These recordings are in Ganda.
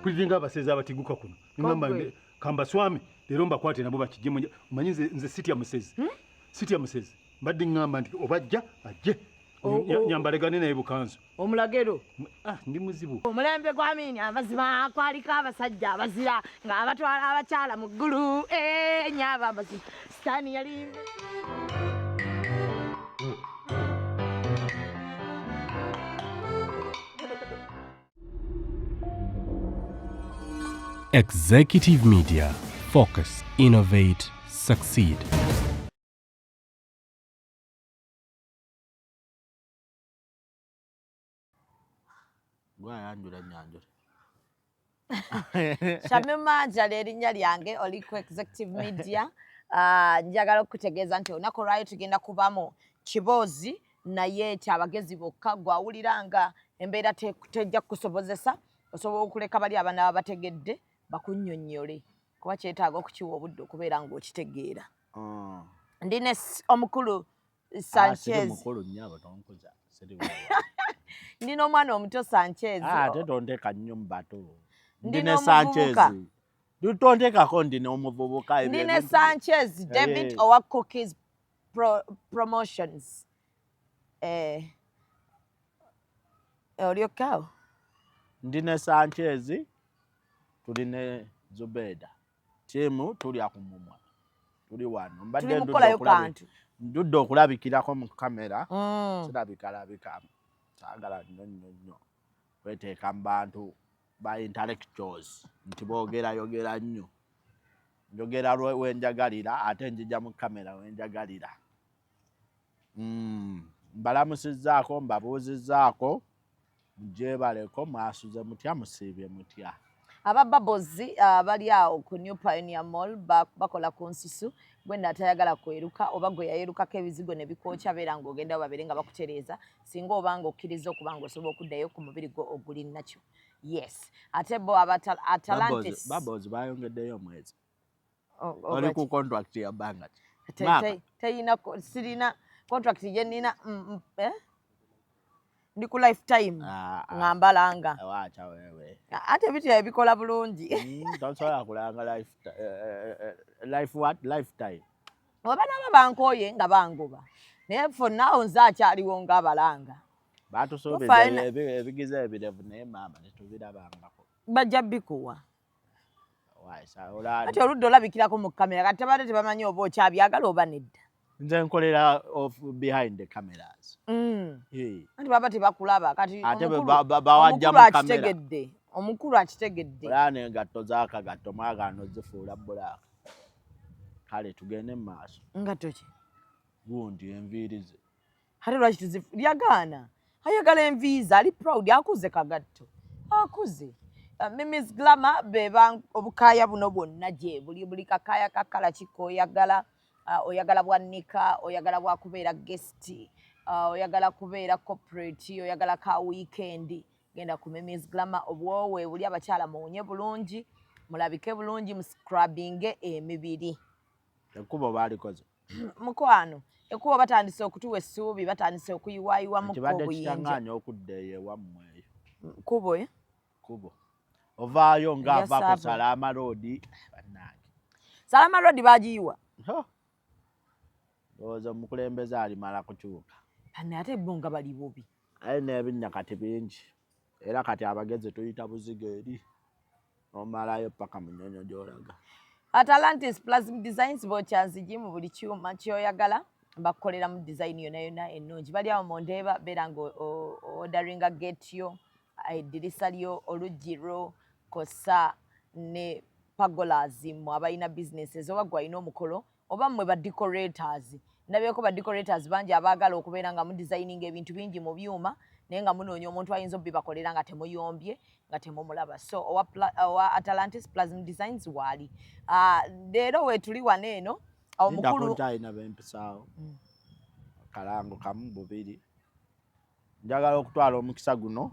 Mpulira abasezi abatiguka kuno. Ngamba kamba swami lero mbakwate nabo bakijje manyi nze sitya musezi. Sitya musezi. Mbadde ngamba nti obajja ajje. Nyambalegane naye bukanzu. Omulagero. Ndi muzibu. Omulembe gw'amini amazima kwaliko abasajja abazira ng'abatwala abakyala mu ggulu. Nyaaba amazima. Sitaani yali Executive Media. Focus, innovate, succeed. Shamima Njali erinnya lyange oli ku Executive Media. Njagala okutegeeza nti olunaku lwayo tugenda kubamu Kiboozi naye kyabagezi bokka gwawulira nga embeera tejja kukusobozesa osobola okuleka bali abaana babategedde bakunnyonnyole kuba kyetaaga okukiwa obudde okubeera ng'okitegeera. Ndine omukulu Sanchez. Ndina omwana omuto Sanchez. Ate tonteeka nnyo mu bato. Ndine Sanchez. Tonteekako ndine omuvubuka. Ndine Sanchez David owa Cookies Promotions. Olyokawo. Ndine Sanchez. Tuline Zubeda. Timu tuli akumumwa. Tuli wano. Mbadde ndudde okulabikirako mu kamera. Sirabika. Saagala nnyo. Kweteeka mu bantu ba intellectuals. Nti yogera nnyo. Njogera wenjagalira ate njija mu kamera wenjagalira. Mbalamusizzaako mbabuuzizzaako mugyebaleko mwasuze mutya musiibye mutya. Aba Bubbles bali awo ku New Pioneer Mall bakola ku nsusu gwenda atayagala kweruka oba gwe yayerukako ebizigo ne bikookya beera ng'ogenda babere nga bakutereeza singa obanga okkiriza okuba ng'osobola okuddayo ku mubiri gwo oguli nakyo. Yes. Ate bo Atalantis. Bubbles bayongeddeyo omwezi. Oli ku contract ya banga. Sirina contract gye nnina ndi ku lifetime ngambalanga. Waacha wewe. Ate bitya ebikola bulungi. Tosobola kulanga lifetime. Oba nabo bankooye nga bangoba. Naye for now nze akyaliwo ng'abalanga. Batusuubiza ebigize ebirevu naye maama tetubirabangako. Bajja bikuwa. Ate oludda olabikirako mu kamera kati tabadde tebamanyi oba okyabyagala oba nedda. Nze nkolera behind the cameras. Ati baba tebakulaba kati omukulu akitegedde. Olane engatto z'akagatto mwagaano zifuula bbulaaka. Kale tugende mu maaso. Ngatto ki? Gundi enviiri ze. Ate lwaki lyagaana? Ayagala enviizi ali proud akuze kagatto. Akuze. Mrs. Glamour beba obukaaya buno bwonna gye buli kakaaya kakala kikoyagala. Oyagala bwannika, oyagala bwa kubeera guest, oyagala kubeera corporate, oyagala ka weekend. Genda ku Mrs. Glamour obwowe buli abakyala muwonye bulungi, mulabike bulungi mu scrubbing emibiri. Ekkubo baalikoze. Mukwano, ekkubo batandise okutuwa essuubi, batandise okuyiwaayiwa mu kibadde kitangaanya okudda ewammwe eyo. Kubo Kubo. Ovaayo ng'ava ku Salama Road bannange. Salama Road baagiyiwa. Ndowooza omukulembeze alimala kukyuka. Ate bo nga bali bubi. Aye n'ebinnya kati bingi. Era kati abagezi tuyita buziga eri. Omalayo paka munyonyo gy'olaga. Atalantis Plasm Designs bokyanzigi mu buli kyuma ky'oyagala bakukolera mu design yonna ennungi. Bali awo mu Ndeeba beera ng'odaringa gate yo, eddirisa lyo, oluggi lwo, kosa ne pagolas mu abalina businesses oba gwe alina omukolo oba mmwe ba decorators. Ndabyeko ba decorators bangi abaagala okubeera nga mu designing ebintu bingi mu byuma naye nga munoonya omuntu ayinza obbibakolera nga temuyombye nga temumulaba. So owa Atalantis Plasm Designs waali. Leero weetuli wano eno omukulu alina bempisaawo kalango kamu bubiri. Njagala okutwala omukisa guno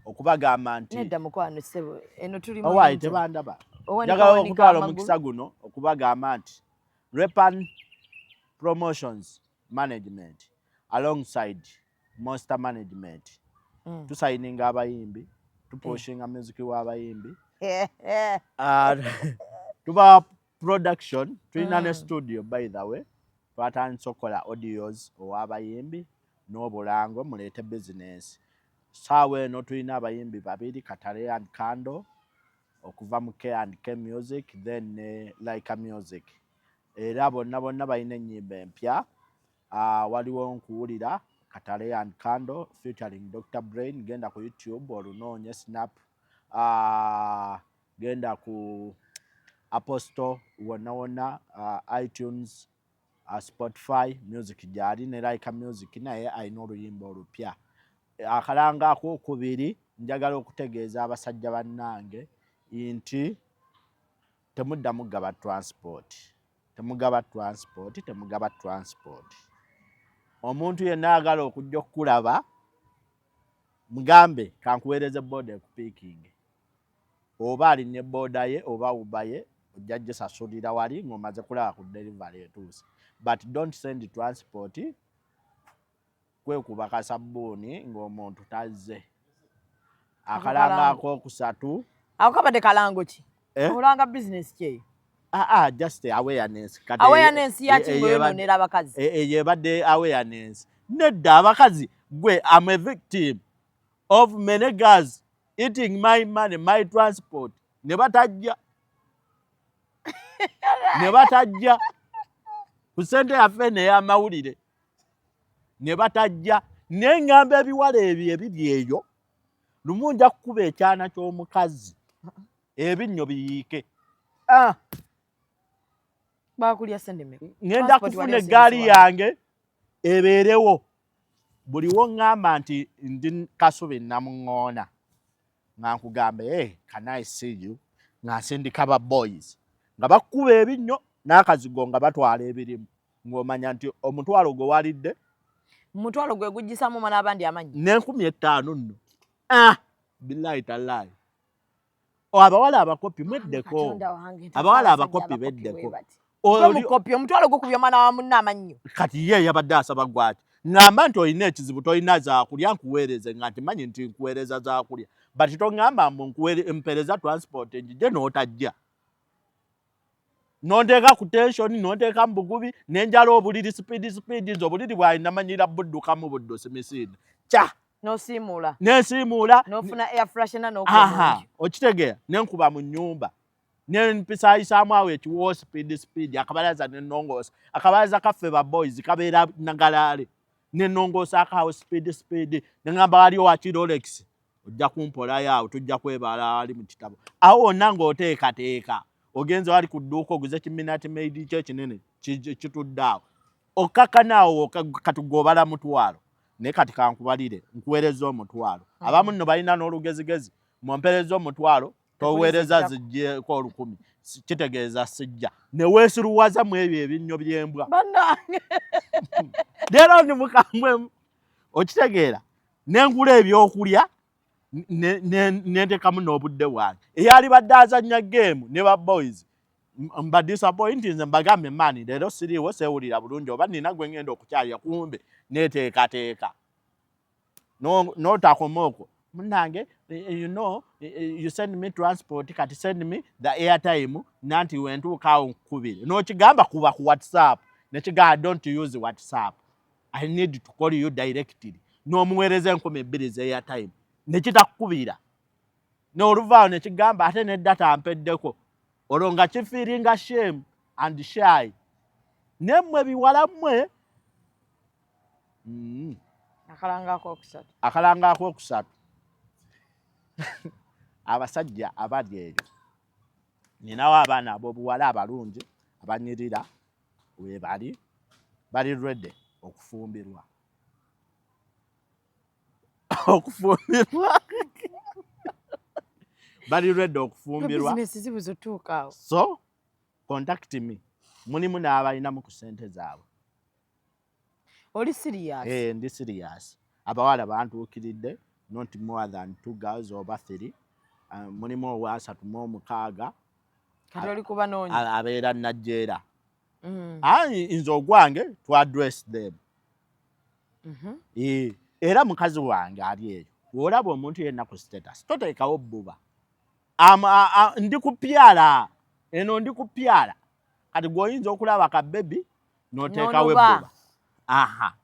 okubagamba nti nedda mukwano ssebo eno tuli mu tebandaba. Njagala okutwala omukisa guno okubagamba nti Repan Promotions Management alongside Monster Management tusayininga abayimbi tuposhinga music w'abayimbi tuba production tulina ne studio by the way twatandise okukola audios ow'abayimbi n'obulango muleete business saawa eno tulina abayimbi babiri Katale and Kando okuva mu K&K Music then Laika Music era bonna balina ennyimba empya waliwo nkuwulira Katale and Kando featuring Dr. Brain genda ku YouTube olunoonye Snap genda ku Apple Store wonna iTunes Spotify music gyali ne Laika Music naye alina oluyimba olupya akalanga akokubiri njagala okutegeeza abasajja bannange nti temuddamu gaba transport omuntu yenna agala okujja okukulaba mugambe kankuweereze booda ekupiikinge oba ali ne booda ye oba uba ye ojja gisasulira wali ng'omaze kulaba ku delivery etuuse but don't send transport kwekuba kasabbuuni ng'omuntu tazze akalanga akokusatu ako kabadde kalango ki olanga business kyeyo just awareness awareness yaki ng'oyonoonera abakazi yebadde awareness nedda abakazi gwe I'm a victim of many girls eating my money my transport ne batajja ku ssente yaffe n'ey'amawulire ne batajja neŋŋamba ebiwala ebyo ebiri eyo lumu nja kukuba ekyana ky'omukazi ebinnyo biyiike bakulya sente mmeka ngenda kufuna eggaali yange ebeerewo buliwo ŋŋamba nti ndi Kasubi Namuŋŋoona nga nkugambe can I see you nga nsindika ba boys nga bakuba ebinnyo n'akazigo nga batwala ebirimu ng'omanya nti omutwalo gwe walidde mutwalo gwe gujjisamu mwana abandi amanyi n'5,000 nno billahi tallahi abawala abakopi mweddeko abawala abakopi beddeko omukopi omutwalo gukubya omwana wa munne amannyo kati ye yabadde asaba gwaki ŋŋamba nti olina ekizibu tolina zaakulya nkuweereze nga ntimanyi nti nkuweereza zaakulya bati toŋŋamba mpereza transport njije n'otajja nonteeka ku tensioni nonteeka mu bugubi nenjala obuliri speedi nze obuliri bwalina manyira buddukamu buddusi misinde kya nensiimuula n'ofuna air freshener okitegeera nenkuba mu nnyumba nempisaayisaamu awo ekiwoo speedi akabalaza nenongoosa akabalaza kaffe ba boys kabeera nagalaale nenongoosa akaawo speedi neŋŋamba waliwo waki Rolex ojja kumpolayo awo tujja kwebaala wali mu kitabo awo wonna ng'oteekateeka ogenze wali ku dduuka oguze kiminati maidi kyo ekinene kitudde awo okkakanaawo katugobala mutwalo naye kati kankubalire nkuweereza omutwalo abamu nno balina n'olugezigezi mwompereza omutwalo toweereza zijjeko 10,000 kitegeeza sijja ne weesiruwaza mu ebyo ebinnyo by'embwa leero ni mukambwemu okitegeera nengula ebyokulya nentekamu n'obudde bwange eyali badde azannya geemu ne ba boys mba disappointi nze mbagambe mani leero siriiwo seewulira bulungi oba nina gwe ngenda okukyalya kumbe neteekateeka n'otakoma okwo munange you send me transport kati send me the airtime nanti wentuuka awo nkubire n'okigamba kuba ku WhatsApp nekigamba don't use WhatsApp I need to call you directly n'omuweereza 2,000 z'airtime nekitakukubira n'oluvaawo nekigamba ate ne data ampeddeko olwo nga kifiiringa shame and shy nemmwe biwala mmwe akalanga akokusatu abasajja abali eyo ninawo abaana ab'obuwala abalungi abanyirira we bali ready okufumbirwa bali ready okufumbirwa so contact me mulimu n'abalinamu ku ssente zaabwe oli serious ndi serious abawala bantuukiridde not more than 2 girls over 3 mulimu owasatu mu 6 kati oli kubanoonya abeera najjeera nze ogwange to address them era mukazi wange ali eyo bw'olaba omuntu yenna ku status toteekawo bbuba ndi kupyala eno ndi kupyala kati gwoyinza okulaba ka baby noteekawo ebbuba. Aha,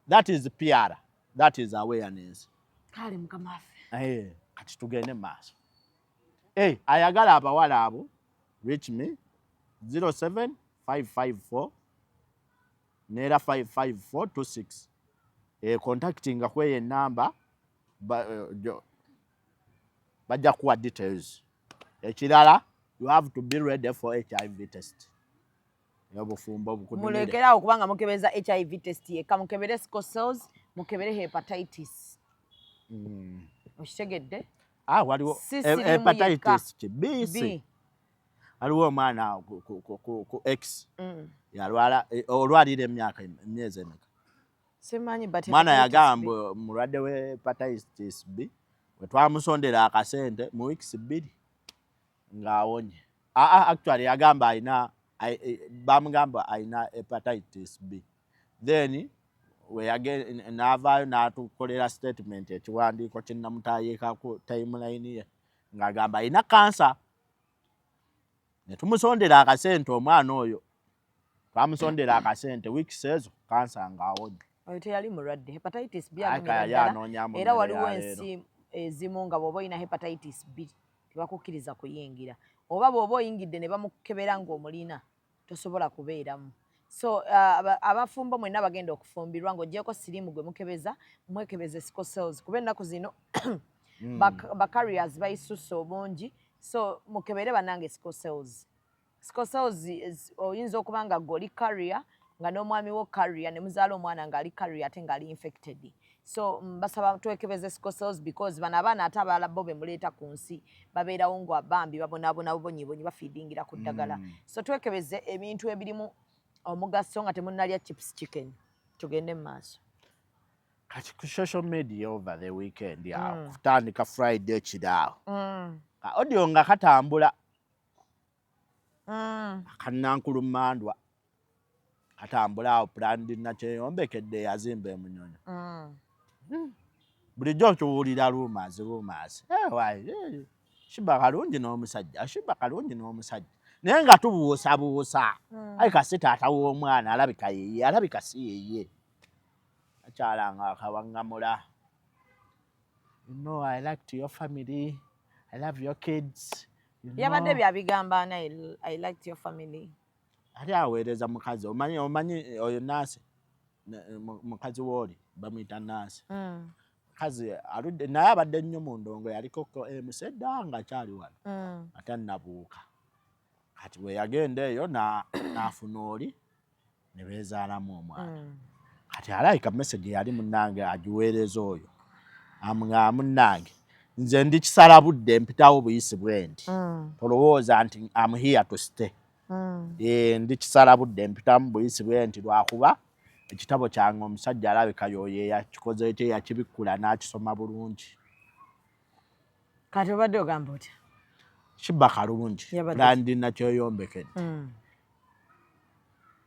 that is pyala, that is awareness. Kale mukama waffe. Kati tugende maaso. Ayagala abawala abo reach me 07554 nera 55426 contacting kwe number bajja kuwa details. Ekirala, you have to be ready for HIV test. Yobufumbo bukunene. Mulekera okubanga mukebeza HIV test yeka mukebere sickle cells, mukebere hepatitis. Oshitegedde? Waliwo hepatitis B. Waliwo omwana ku X. Yalwala olwalira emyezi emeka. Simanyi but mwana yagamba mulwadde we hepatitis B we twamusondera akasente mu weeks 2 ng'awonye. Actually yagamba bamugamba ayina hepatitis B. Then we again n'avaayo n'atukolera statement ekiwandiiko kye namutayeekako timeline ye ng'agamba ayina cancer. Ne tumusondera akasente omwana oyo. Twamusondera akasente weeks ezo cancer ng'awonye. Oyo teyali mulwadde. Hepatitis B era waliwo ensi ezimu nga bw'oba olina hepatitis B tebakukkiriza kuyingira. Oba bw'oba oyingidde ne bamukebera ng'omulina tosobola kubeeramu. So abafumbo mwenna bagenda okufumbirwa ng'oggyeko siriimu gwe mukebeza, mwekebeze sickle cells. Kuba ennaku zino ba-carriers bayisusse obungi, so mukebere bannange sickle cells. Sickle cells oyinza okuba nga gwe oli carrier nga n'omwami wo carrier ne muzaala omwana ng'ali carrier ate ng'ali infected. So basaba twekebeze sickle cells because bano abaana ate abalala bo be muleeta ku nsi babeerawo nga bambi babonaabona bubonyibonyi bafiidingira ku ddagala. So twekebeze ebintu ebirimu omugaso nga temunnalya chips chicken. Tugende mu maaso. Kati ku social media over the weekend kutandika Friday kiraawo audio nga katambula akannankulumandwa katambula awo Brandi Nakyeyombekedde yazimba e Munyonyo. Bulijjo okiwulira rumors. Shiba kalungi n'omusajja naye nga tubuusabuusa ayi kasi taata w'omwana alabika si yeye akyalanga akawaŋŋamula. You know, I liked your family, I love your kids. Yabadde byabigamba ana I liked your family. Ate aweereza mukazi omanyi oyo Naasi mukazi w'oli bamuyita Naasi. Mukazi aludde naye abadde nnyo mu ndongo yaliko musedda nga akyali wano ate nabuuka. Kati we yagenda eyo n'afuna oli ne beezaalamu omwana. Kati alayika message yali munnange agiweereza oyo amugamba munnange nze ndi kisala-budde mpitawo buyisi bwendi tolowooza nti I'm here to stay. Ndi kisala-budde mpitamu buyisi bwendi lwakuba ekitabo kyange omusajja alabika y'oyo yakikoze ekyo yakibikkula n'akisoma bulungi. Kati obadde ogamba otya? Shiba kalungi Brandi Nakyeyombekedde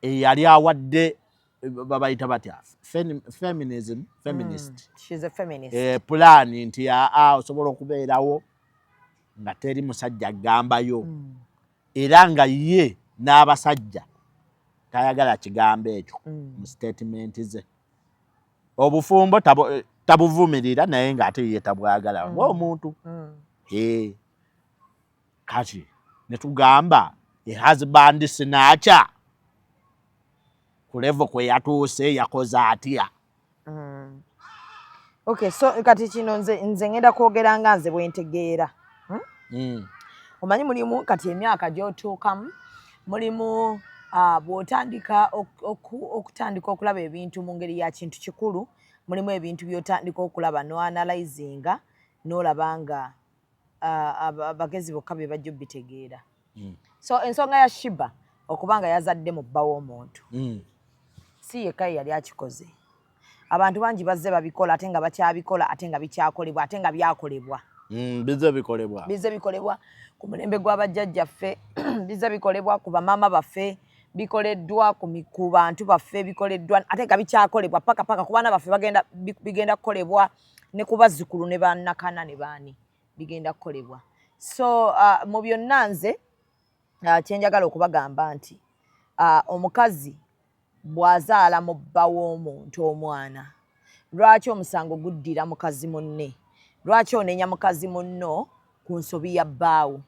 yali awadde babayita batya feminist. She's a feminist. Plan nti osobola okubeerawo nga teri musajja agambayo era nga ye n'abasajja tayagala kigambo ekyo mu statement ze. Obufumbo tabuvumirira naye ng'ate ye tabwagala ng'omuntu. Kati ne tugamba husband sinaacha ku level kwe yatuuse yakoze atya. Okay, so kati kino nze ngenda kwogera nga nze bwentegeera. Omanyi mulimu kati emyaka gy'otuukamu mulimu bw'otandika okutandika okulaba ebintu mu ngeri ya kintu kikulu, mulimu ebintu by'otandika okulaba noanalyzinga n'olaba nga abagezi bokka be bajja obbitegeera. So ensonga ya Shiba okubanga yazadde mu bba w'omuntu si yekka yali akikoze. Abantu bangi bazze babikola ate nga bakyabikola ate nga bikyakolebwa ate nga byakolebwa. Bizze bikolebwa ku mulembe gw'abajjajjaffe, bizze bikolebwa ku bamaama baffe, bikoleddwa ku bantu baffe, bikoleddwa ate nga bikyakolebwa paka ku baana baffe bigenda kukolebwa ne ku bazzukulu ne bannakana ne baani bigenda kukolebwa. So mu byonna nze kyenjagala okubagamba nti omukazi bw'azaala mu bba w'omuntu omwana, lwaki omusango guddira mukazi munne? Lwaki onenya mukazi munno ku nsobi ya bbaawo?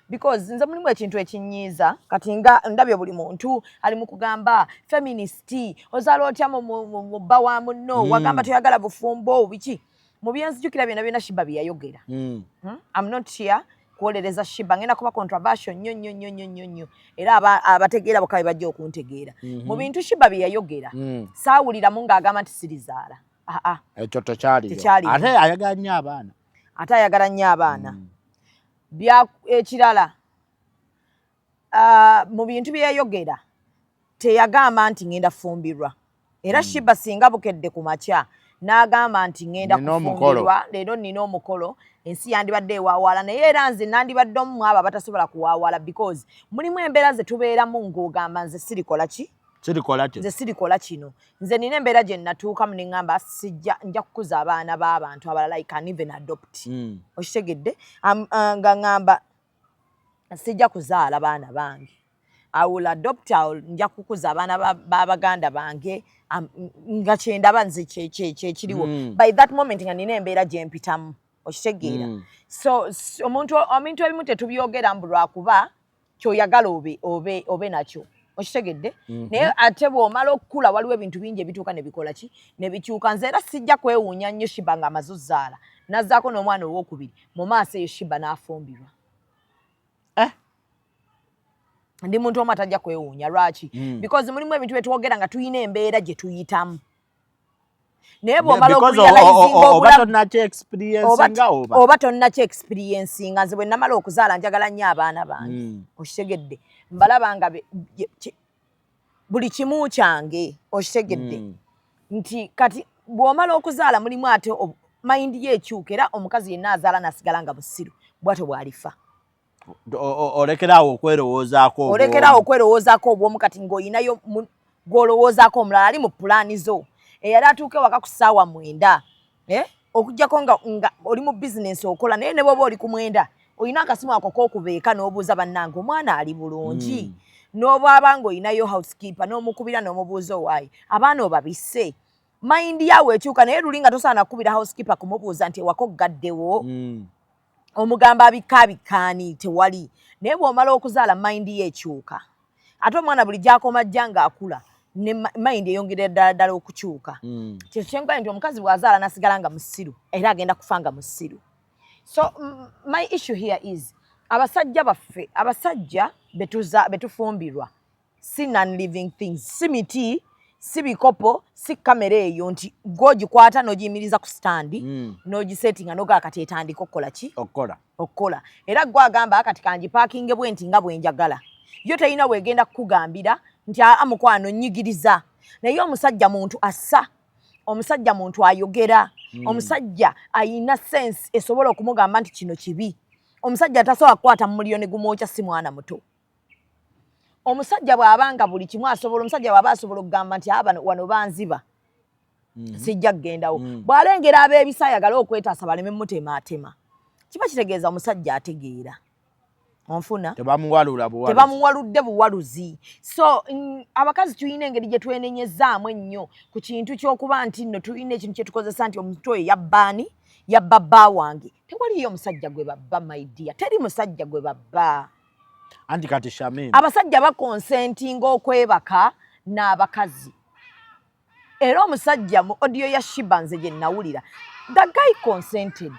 Because nze mulimu ekintu ekinyiiza kati nga ndabye buli muntu ali mu kugamba feministi, ozaala otya mu bba wa munno, wagamba toyagala bufumbo biki. Mu byenzijukira byonna Shiba bye yayogera. I'm not here kuwolereza Shiba, ngenda kuba controversial nnyo era abategeera bokka be bajja okuntegeera. Mu bintu Shiba bye yayogera saawuliramu ng'agamba nti sirizaala. Ekyo tekyaliyo. Ate ayagala nnyo abaana. Ate ayagala nnyo abaana. Ekirala mu bintu bye yayogera teyagamba nti ngenda fumbirwa. Era Shiba singa bukedde ku makya n'agamba nti ngenda kufumbirwa, leero nina omukolo, ensi yandibadde ewaawala, naye era nze nandibadde omu abo abatasobola kuwaawala because mulimu embeera ze tubeeramu ng'ogamba nze sirikola ki? Nze sirikola kino. Nze nina embeera gye natuukamu ne ŋŋamba nja kukuza abaana b'abantu abalala, I can even adopt. Okitegedde? Nga ŋŋamba sijja kuzaala baana bange. I will adopt, nja kukuza abaana b'abaganda bange nga kyendaba nze kyekiriwo. By that moment nga nina embeera gye mpitamu. Okitegeera? So omuntu ebimu tetubyogera mbu lwakuba kyoyagala obe nakyo. Okitegedde? Naye ate bw'omala okukula waliwo ebintu bingi ebituuka ne bikola ki? Ne bikyuka. Nze era sijja kwewuunya nnyo Shiba nga amaze ozzaala. Nazzaako n'omwana owokubiri. Mu maaso eyo Shiba n'afumbirwa. Ndi muntu omu atajja kwewuunya. Lwaki? Because mulimu ebintu bye twogera nga tuyina embeera gye tuyitamu. Naye bw'omala oba tonnakyo experiencinga. Nze bwe namala okuzaala njagala nnyo abaana bange. Okitegedde? Mbalaba nga buli kimu kyange. Okitegedde? Nti kati bw'omala okuzaala mulimu ate mayindi ye ekyuka, era omukazi yenna azaala n'asigala nga musiru bw'atyo bw'alifa. Olekeraawo okwerowoozaako obw'omu kati ng'oyinayo gw'olowoozaako omulala ali mu pulaani zo. Eyali atuuke waka ku ssaawa 9 okuggyako nga oli mu bizinensi okola, naye ne bw'oba oli ku 9 olina akasimu ako k'okubeeka n'obuuza bannange omwana ali bulungi. N'obwaba ng'olinayo housekeeper n'omukubira n'omubuuza owaayi abaana obabisse. Mayindi yaawe ekyuka, naye luli nga tosaana kukubira housekeeper kumubuuza nti ewaka ogaddewo. Omugamba abikaani tewali. Naye bw'omala okuzaala mayindi ye ekyuka. Ate omwana buli gy'akoma ajja ng'akula ne mayindi eyongerera ddala okukyuka. Kyenkugamba nti omukazi bw'azaala n'asigala nga musiru era agenda kufa nga musiru. So my issue here is abasajja baffe, abasajja betufumbirwa si non-living things, si miti, si bikopo, si kamera eyo nti gw'ogikwata n'ogiyimiriza ku standi n'ogisetinga n'ogala kati etandika okukola ki? Okukola. Era gw'agamba kati kangipakinge bwe nti nga bwe njagala. Yo teyina weegenda kukugambira nti mukwano nnyigiriza. Naye omusajja muntu assa, omusajja muntu ayogera, omusajja ayina sense esobola okumugamba nti kino kibi. Omusajja atasobola kukwata mu muliro ne gumwokya si mwana muto. Omusajja bw'abanga buli kimu asobola, omusajja bw'aba asobola okugamba nti wano banziba sijja kugendawo. Bw'alengera ab'ebisa ayagala okwetaasa baleme mutemaatema. Kiba kitegeeza omusajja ategeera. Onfuna? Tebamuwaludde buwaluzi. So abakazi tulina engeri gye twenenyezaamu ennyo ku kintu ky'okuba nti nno tulina ekintu kye tukozesa nti omuntu oyo yabbaani, yabba bba wange. Tewaliyo omusajja gwe babba, my dear. Teri musajja gwe babba. Anti kati Shamim, abasajja bakonsentinga okwebaka n'abakazi. Era omusajja mu audio ya Shiba nze gye nawulira, the guy consented.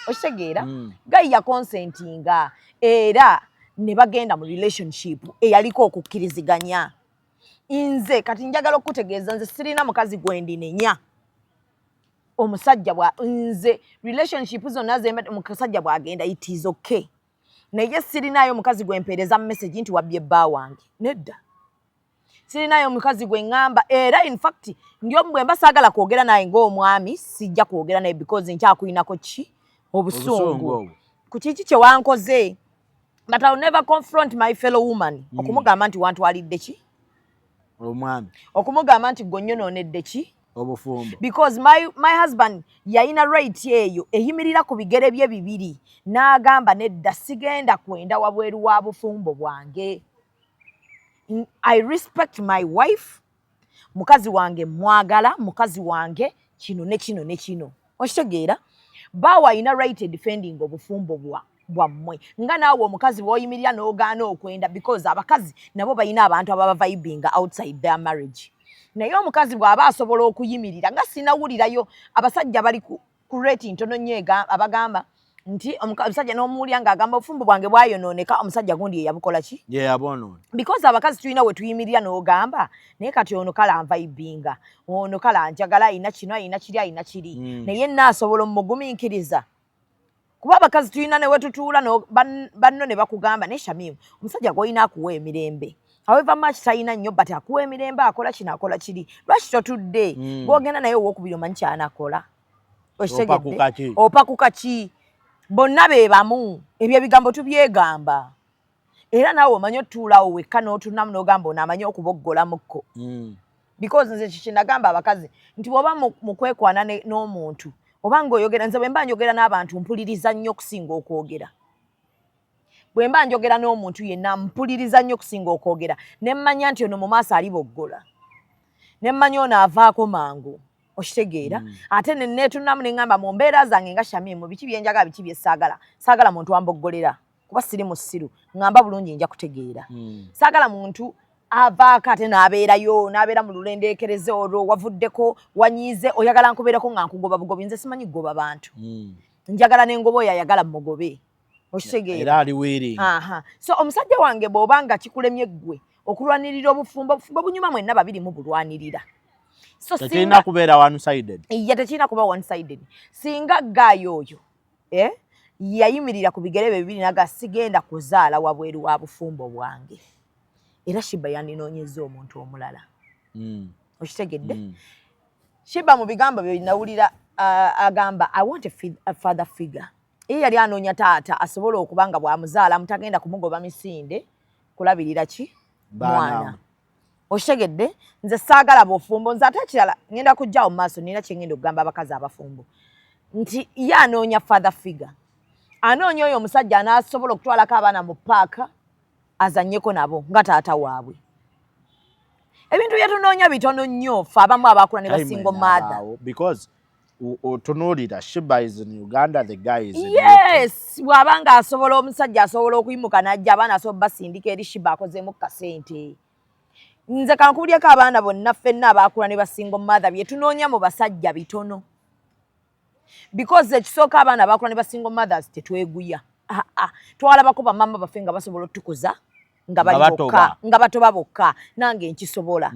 Okitegeera? Guy ya consentinga era ne bagenda mu relationship eyaliko okukkiriziganya. Nze kati njagala okutegeeza nze sirina mukazi gwendinenya. Omusajja nze relationship zonna zemba omusajja bw'agenda it is okay. Naye sirinayo mukazi gwempeereza message nti wabbye bba wange. Nedda. Sirinayo mukazi gwe ngamba era in fact ndio bwe mba saagala kwogera naye ng'omwami sijja kwogera naye because nkyakuyinako ki? Obusungu. Ku kiki kye wankoze. But I will never confront my fellow woman. Okumugamba nti wantwalidde ki? Omwami. Okumugamba nti gonyonoonedde ki? obufumbo because my husband yalina right eyo eyimirira ku bigere bye bibiri n'agamba nedda sigenda kwenda wabweru wa bufumbo bwange. I respect my wife. Mukazi wange mwagala, mukazi wange kino ne kino ne kino. Okitegeera? Bawa ina right defending obufumbo bwammwe. Nga naawe omukazi bw'oyimirira n'ogaana okwenda because abakazi nabo balina abantu ababa vibinga outside their marriage. Naye omukazi bw'aba asobola okuyimirira nga sinawulirayo abasajja bali ku rate ntono nnyo abagamba nti omusajja n'omuwulira ng'agamba obufumbo bwange bwayonooneka omusajja gundi ye yabukola ki? ye yabonoona. Because abakazi tulina we tuyimirira n'ogamba naye kati ono kala nvaibinga ono kala njagala ayina kino ayina kiri ayina kiri naye naasobola omugumiikiriza kuba abakazi tulina ne we tutuula banno ne bakugamba ne Shamimu omusajja gw'olina akuwa emirembe however much talina nnyo but akuwa emirembe akola kino akola kiri lwaki totudde gw'ogenda naye owokubiri omanyi kyanakola okitegedde opa ku kaki bonna be bamu ebyo ebigambo tubyegamba era naawe omanyi otuulawo wekka n'otunamu n'ogamba onaamanyi okuboggolamuko because nze kikinagamba abakazi nti bw'oba mu kwekwana n'omuntu oba ng'oyogera nze bwe mba njogera n'abantu mpuliriza nnyo okusinga okwogera bwe mba njogera n'omuntu yenna mpuliriza nnyo okusinga okwogera ne mmanya nti ono mu maaso ali boggola ne mmanya ono avaako mangu okitegeera ate ne neetunamu ne ŋŋamba mu mbeera zange nga Shamimu biki bye njagala biki bye saagala muntu amboggolera kuba siri musiru ŋŋamba bulungi nja kutegeera saagala muntu avaako ate n'abeerayo n'abeera mu lulendeekereze olwo wavuddeko wanyiize oyagala nkubeereko nga nkugoba bugobi nze simanyi kugoba bantu njagala n'engoba oyo ayagala mugobe okitegeera era ali weeri so omusajja wange bw'oba nga kikulemye ggwe okulwanirira obufumbo bunyuma mwenna babiri mu bulwanirira so tekirina kubeera one-sided ye tekirina kuba one-sided singa gaayo oyo yayimirira ku bigere bye bibiri naga sigenda kuzaala wabweru wa bufumbo bwange era Shiba yandinoonyeza omuntu omulala okitegedde Shiba mu bigambo bye nawulira agamba I want a father figure ye yali anoonya taata asobola okuba nga bw'amuzaala mutagenda kumugoba misinde kulabirira ki mwana okitegedde nze saagala bufumbo nze ate ekirala ngenda kujjawo mu maaso nina kye ngenda okugamba abakazi abafumbo nti ye anoonya father figure anoonya oyo omusajja anaasobola okutwalako abaana mu paaka azannyeko nabo nga taata waabwe ebintu bye tunoonya bitono nnyo ffe abamu abaakula ne basingle mother because otunuulira Shiba is in Uganda the guy is in yes bw'abanga asobola omusajja asobola okuyimuka n'ajja abaana asobola basindika eri Shiba akozeemu kasente nze kankubulyeko abaana bonna ffenna abaakula ne basingle mother bye tunoonya mu basajja bitono because ekisooka abaana abaakula ne basingle mothers tetweguya twalabako bamama baffe nga basobola otukuza nga bali bokka nga batoba bokka nange nkisobola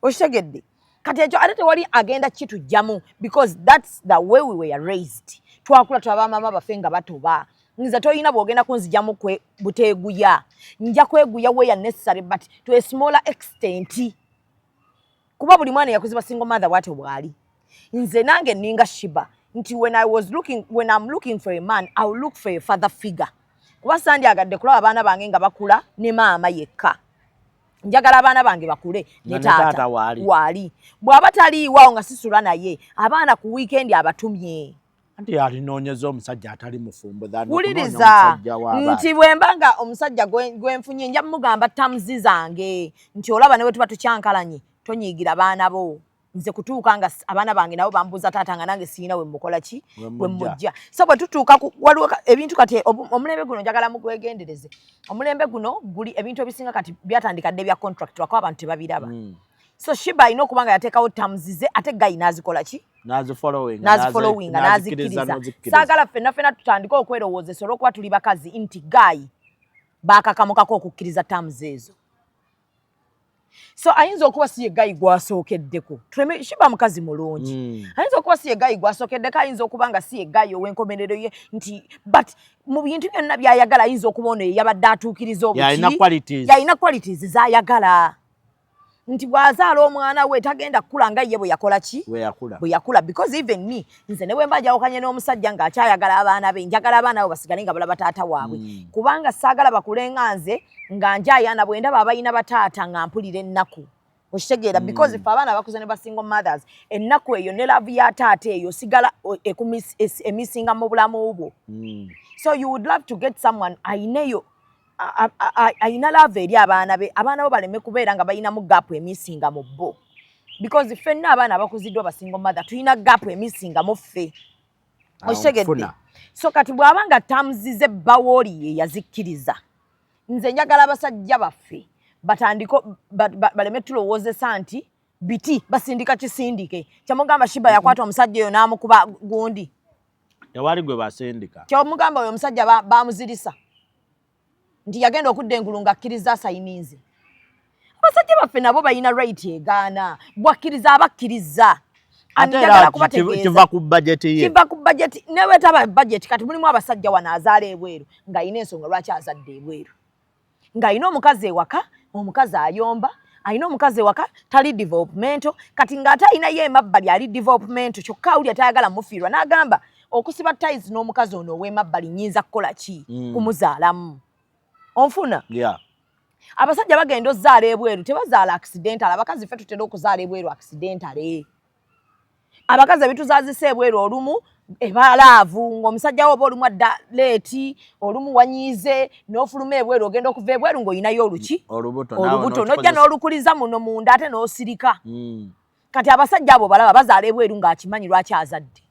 okitegedde kati ekyo ate tewali agenda kitujjamu because that's the way we were raised twakula twaba mama baffe nga batoba nze toyina bw'ogenda kunzijjamu buteeguya nja kweguya where necessary but to a smaller extent kuba buli mwana yakuzibwa single mother bw'atyo bw'ali nze nange ninga Shiba nti when I'm looking for a man I will look for a father figure kuba sandyagadde kulaba abaana bange nga bakula ne maama yekka njagala abaana bange bakule ne taata waali bw'aba taliiwaawo nga sisula naye abaana ku weekend abatumye anti alinoonyeza omusajja atali mufumbo wuliriza nti bwe mba nga omusajja gwenfunye nja mugamba tamuzi zange nti olaba ne bwe tuba tukyankalanye tonyiigira baana bo nze kutuuka nga abaana bange nabo bambuuza taata nga nange siina we mukola ki we mujja so bwe tutuuka waliwo ebintu kati omulembe guno njagala mugwegendereze omulembe guno guli ebintu ebisinga kati byatandika dde bya contract lwakuba abantu tebabiraba so Shiba alina okuba nga yateekawo tamuzize ate gayi n'azikola ki n'azifollowinga n'azikkiriza saagala ffenna tutandike okwerowoozesa olw'okuba tuli bakazi nti gayi baakakamukako okukkiriza tamuzi ezo so ayinza okuba si ye gayi gwasookeddeko Shiba mukazi mulungi ayinza okuba si ye gayi gwasookeddeko ayinza okuba nga si ye gayi ow'enkomerero ye nti but mu bintu byonna by'ayagala ayinza okuba ono ye yabadde atuukiriza obuki yalina qualities z'ayagala nti bw'azaala omwana we tagenda kukula nga ye bwe yakola ki bwe yakula because even me nze ne bwe mba njawukanye n'omusajja ng'akyayagala abaana be njagala abaana bo basigale nga balaba taata waabwe kubanga saagala bakule nga nze nga njayaana bwe ndaba abalina bataata nga mpulira ennaku Oshegera because if abaana bakuze ne single mothers ennaku eyo ne love ya taata eyo sigala emisinga mu bulamu bwo. So you would love to get someone aineyo aina love eri abaana bo baleme kubeera nga bayina mu gap emisinga mu bo. Because ffenna abaana bakuziddwa ba single mother tuyina gap emisinga mu ffe. Oshegedde. So kati bw'abanga tamuzize bawoli ye yazikkiriza. Nze njagala abasajja baffe batandiko baleme tulowoozesa nti biti basindika kisindike. Kyamugamba Shiba yakwata omusajja oyo n'amukuba gundi. Tewali gwe basindika. Kyamugamba oyo omusajja bamuzirisa. Nti yagenda okudda engulu ng'akkiriza sayininze. Abasajja baffe nabo balina right egaana. Bwakkiriza abakkiriza. Kiva ku budget ye. Kiva ku budget. Newe taba budget kati mulimu abasajja wano azaala ebweru nga ayina ensonga lwaki azadde ebweru. Nga ayina omukazi ewaka, omukazi ayomba, ayina omukazi ewaka tali developmental, kati ng'ate ayina ye emabbali ali developmental kyokka awulira tayagala mufiirwa n'agamba okusiba ties n'omukazi ono ow'emabbali nnyinza kukola ki kumuzaalamu. Onfuna? Yeah. Abasajja bagenda ozaala ebweru tebazaala accidental. Abakazi ffe tutera okuzaala ebweru accidental. Abakazi ebituzaazisa ebweru olumu ebalaavu ng'omusajja wo oba olumu adda leeti olumu wanyiize n'ofuluma ebweru ogenda okuva ebweru ng'oyinayo oluki olubuto n'ojja n'olukuliza muno munda ate n'osirika. Kati abasajja abo balaba bazaala ebweru ng'akimanyi lwaki azadde.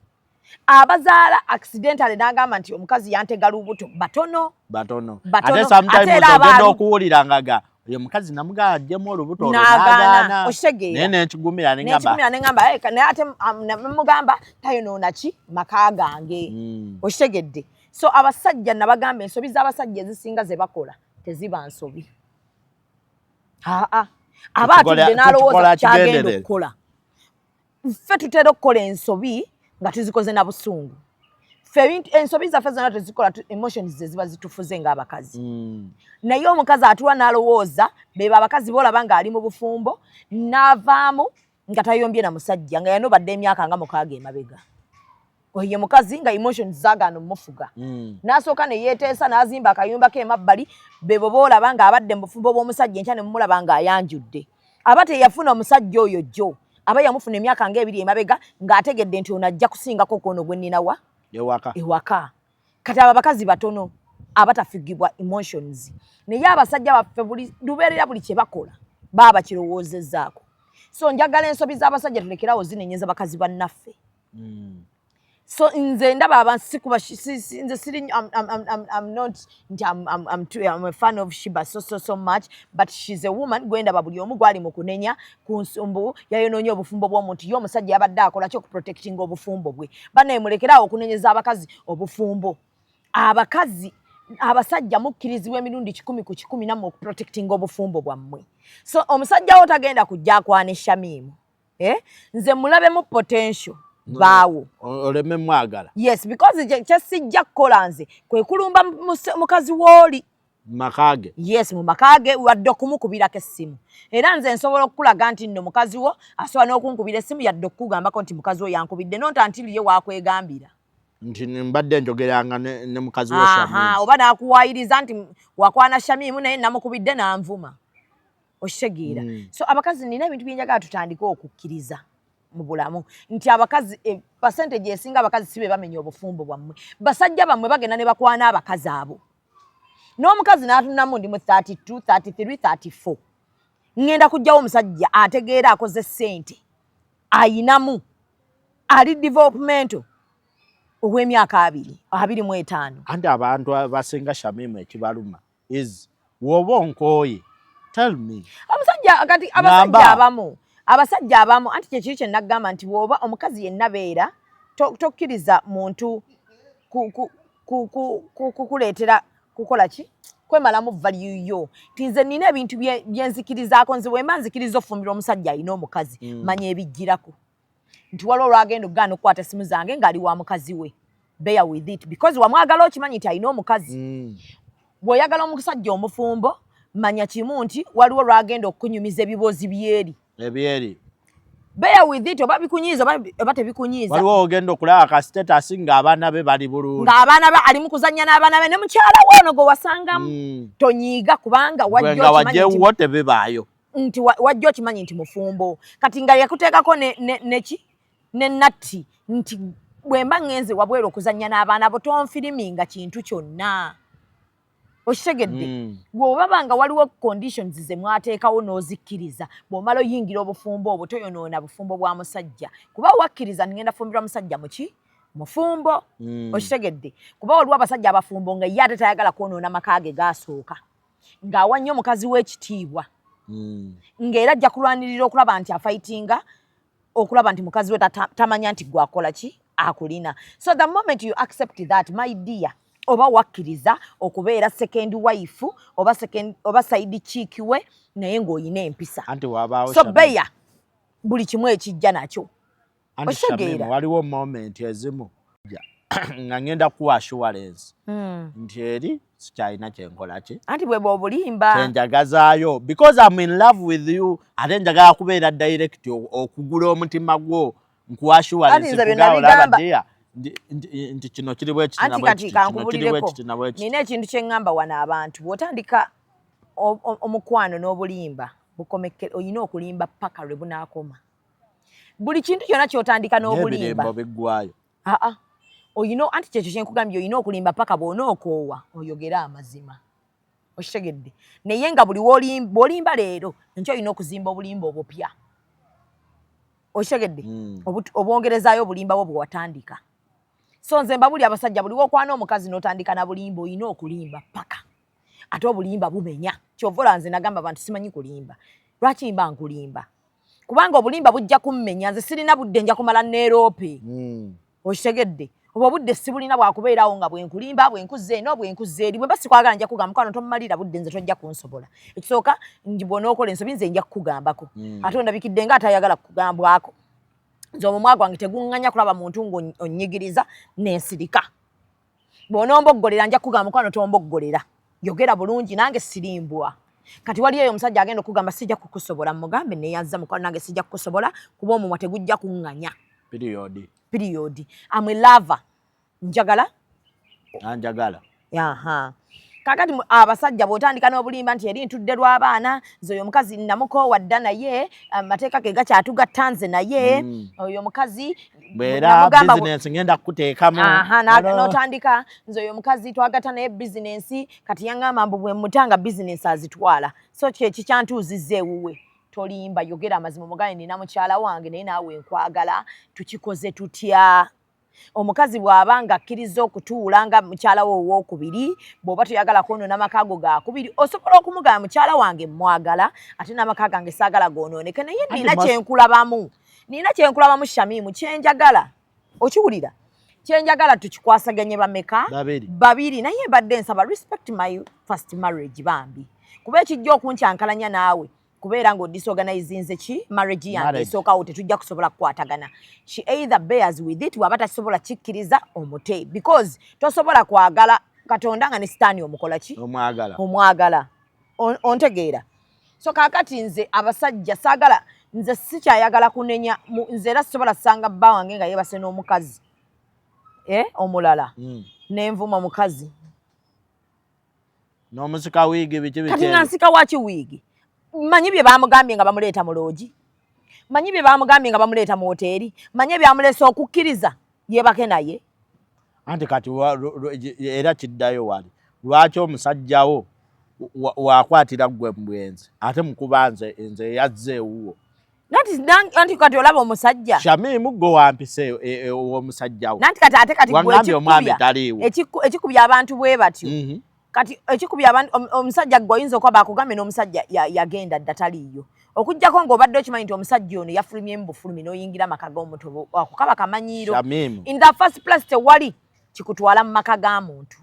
Abazaala accidental n'agamba nti omukazi yantega lubuto batono. Ate sometimes ogenda okuwulira ngaga oyo mukazi namugamba ajjemu olubuto n'agaana. Oshegeera. Naye nekigumira n'engamba naye ate namugamba tayonoona ki maka gange. Oshegedde. So abasajja nabagamba ensobi z'abasajja ezisinga ze bakola teziba nsobi. Aba atudde n'alowooza kyagenda okukola. Ffe tutera okukola ensobi nga tuzikoze na busungu. Ffe ensobi zaffe zonna tuzikola emotions ze ziba zitufuze ng'abakazi. Naye omukazi atuwa n'alowooza beba abakazi boolaba ng'ali mu bufumbo n'avaamu nga tayombye na musajja nga yanobadde emyaka nga 6 emabega. Oyo mukazi nga emotions zaagaana omufuga. N'asooka ne yeeteesa n'azimba akayumba ke emabbali bebo boolaba ng'abadde mu bufumbo bw'omusajja enkya ne mumulaba ng'ayanjudde. Aba teyafuna omusajja oyo jjo. Aba yamufuna emyaka nga 2 emabega ng'ategedde nti ono ajja kusingako kwono gwe nninawa ewaka. Kati abo abakazi batono abatafugibwa emotions. Naye abasajja baffe buli lubeerera buli kye bakola baba bakirowoozezzaako. So njagala ensobi z'abasajja tulekerawo zinenyeza bakazi bannaffe. So nze ndaba abantu nze siri I'm not I'm a fan of Shiba so much, but she's a woman gwenda babuli omu gwali mu kunenya ku nsumbu yayonoonye obufumbo bw'omuntu yo omusajja yabadde akola kyo protecting obufumbo bwe. Bana emulekerawo okunenyeza abakazi obufumbo. Abasajja mukkirizibwa emirundi 10 ku 10 nammwe okuprotecting obufumbo bwammwe. So omusajja wo tagenda kujja akwana Shamimu. Nze mulabe mu potential. Bawo oleme mwagala. Yes, because kyasijja kukola nze kwe kulumba mukazi woli makage. Yes, mu makage wadde okumukubirako essimu. Era nze nsobola okulaga nti nno mukazi wo asobola n'okunkubira essimu yadde okugambako nti mukazi wo yankubidde nonta ntiliye wakwegambira nti mbadde njogeranga ne mukazi wo Shamimu. Oba n'akuwaayiriza nti wakwana Shamimu naye namukubidde n'anvuma. Oshegeera. So abakazi nina ebintu byenjagala tutandike okukkiriza mu bulamu nti abakazi percentage esinga abakazi sibe bamenya obufumbo bwammwe. Basajja bammwe bagenda ne bakwana abakazi abo. N'omukazi n'atunamu ndi mu 32, 33, 34. Ngenda kujjawo omusajja ategeera akoze ssente ayinamu ali developmental ow'emyaka 25. Andi abantu abasinga Shamimu ekibaluma is woba onkooye tell me. Omusajja kati abasajja abamu anti kyekiri kye nagamba nti woba omukazi yenna beera tokkiriza muntu kukuleetera kukola ki kwemalamu value yo. Tinze nina ebintu byenzikirizaako nze bwe mba nzikiriza ofumbira omusajja alina omukazi manya ebijjirako nti waliwo olwagenda okugaana okukwata essimu zange ng'ali wa mukazi we. Bear with it because wamwagala okimanyi nti alina omukazi. Bw'oyagala omusajja omufumbo manya kimu nti waliwo lwagenda okunyumiza ebibozi byeri. Bear with it oba bikunyiiza oba tebikunyiiza. Waliwo ogenda okulaba ka status ng'abaana be bali bulungi. Ng'abaana be ali mu kuzannya n'abaana be ne mukyala we ono gwe wasangamu. Tonyiiga kubanga wajja okimanyi nti wajjewo tebebaayo. nti wajja okimanyi nti mufumbo kati nga yakuteekako ne natti nti bwemba ngenze wabwera okuzannya n'abaana bo tonfiriminga kintu kyonna okitegedde bw'obaba nga waliwo conditions ze mwateekawo n'ozikkiriza bw'omala oyingira obufumbo obwo toyonoona bufumbo bwa musajja kuba wakkiriza ngenda fumbirwa musajja muki mufumbo okitegedde kuba waliwo abasajja abafumbo nga ye ate tayagala kwonoona maka ge gaasooka ng'awa nnyo omukazi w'ekitiibwa ng'era ajja kulwanirira okulaba nti afaitinga okulaba nti mukazi we tamanya nti gwakola ki akulina so the moment you accept that my dear oba wakkiriza okubeera second wife oba side chick we naye ng'oyina empisa so beya buli kimu ekijja nakyo otegeera waliwo moment ezimu nga ngenda kuwa assurance nti eri sikyalina kyenkola ki anti bwe bw'obulimba kyenjagazaayo because I'm in love with you ate njagala kubeera direct okugula omutima gwo nkuwa assurance kugaolabaddeya nti kino kiri bwe kiti nina ekintu kye ŋŋamba wano abantu bw'otandika omukwano n'obulimba oyina okulimba paka lwe bunaakoma buli kintu kyonna ky'otandika n'obulimba biggwayo oyina anti kyekyo kyenkugambye oyina okulimba paka bw'onookoowa oyogere amazima okitegedde naye nga buli bw'olimba leero enkyo oyina okuzimba obulimba obupya okitegedde obwongerezaayo obulimba bwo bwe watandika so nze mbabuli abasajja buli wokwana omukazi n'otandika na bulimba oyina okulimba paka ate obulimba bumenya kyova nze nagamba abantu simanyi kulimba lwaki mba nkulimba kubanga obulimba bujja kummenya nze sirina budde nja kumala neerope okitegedde obwo budde sibulina bwakubeerawo nga bwenkulimba bwenkuzza eno bwenkuzza eri bwe mba sikwagala nja kugamba mukwano tomumalira budde nze tojja kunsobola ekisooka nti bw'onookola ensobi nze nja kukugambako ate ondabikidde nga atayagala kukugambwako nze omumwa gwange teguŋŋanya kulaba muntu ng'onnyigiriza n'ensirika bw'onomboggolera nja kukugamba mukwano tomboggolera yogera bulungi nange sirimbwa kati wali eyo omusajja agenda okugamba sijja kukusobola mugambe neeyazza mukwano nange sijja kukusobola kuba omumwa tegujja kuŋŋanya period amwe lava njagala kakati abasajja bw'otandika n'obulimba nti eri ntudde lw'abaana nze oyo omukazi namukoowa dda naye amateeka ge gakyatugatta nze naye oyo omukazi bwera bizinensi ngenda kukuteekamu n'otandika nze oyo omukazi twagatta naye bizinensi kati yaŋŋamba mbu bwe mutanga bizinensi azitwala so kyeki kyantuuzizza ewuwe tolimba yogera amazima omugaye nina mukyala wange naye naawe nkwagala tukikoze tutya omukazi bw'aba nga akkiriza okutuula nga mukyala we owookubiri bw'oba toyagala kwonoona amaka go gaakubiri osobola okumugamba mukyala wange mwagala ate n'amaka gange saagala goonooneke naye nina kyenkulabamu Shamimu kyenjagala okiwulira kyenjagala tukikwasaganye bameka babiri naye mbadde nsaba respect my first marriage bambi kuba ekijja okunkyankalanya naawe kubeera ng'odisorganizinze ki marriage yange esookawo tetujja kusobola kukwatagana she either bears with it waba tasobola kikkiriza omute because tosobola kwagala Katonda nga ne sitaani omukola ki omwagala ontegeera so kaakati nze abasajja saagala nze sikyayagala kunenya nze era sisobola sanga bba wange nga yeebase n'omukazi omulala nenvuma mukazi n'omusika wiigi biki kati nga nsika waki wiigi manyi bye bamugambye nga bamuleeta mu loogi manyi bye bamugambye nga bamuleeta mu hoteeri manyi byamulesa okukkiriza yeebake naye anti kati era kiddayo wali lwaki omusajjawo wakwatira ggwe mbwenzi ate mukuba nze yazze ewuwo nanti kati olaba omusajja Shamimu gwe wampise omusajjawo nanti kati wangambye omwami taliiwo ekikubya abantu bwe batyo kati ekikubya abantu omusajja gwe oyinza okuba bakugambye n'omusajja yagenda dda taliiyo okujjako ng'obadde okimanyi nti omusajja ono yafulumyemu bufulumi n'oyingira amaka g'omutobo ako kaba kamanyiiro in the first place tewali kikutwala mu maka ga muntu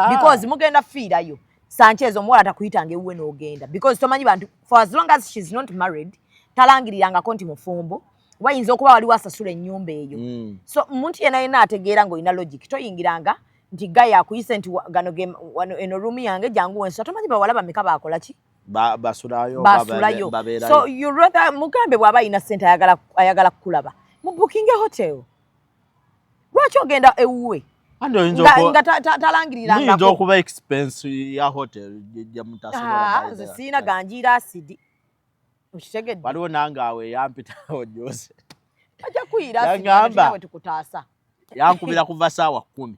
because mugenda fiirayo Sanchez omuwala takuyitanga ewuwe n'ogenda because tomanyi bantu for as long as she's not married talangirirangako nti mufumbo wayinza okuba waliwo asasula ennyumba eyo so omuntu yenna ategeera ng'olina logic toyingiranga nti gaya akuyise nti gano eno rumu yange jangu wensa tomanyi bawala bameka bakola ki basulayo so you rather mugambe bw'aba ayina ssente ayagala kukulaba mu booking hotel lwaki ogenda ewuwe nga talangirirangako okuba expense ya hotel jja mutasobola nze siina ganjiira asidi Okitegedde waliwo nange awe yampitawo Jose ajja kuyira Yangamba. singa tukutaasa yankubira kuva saawa 10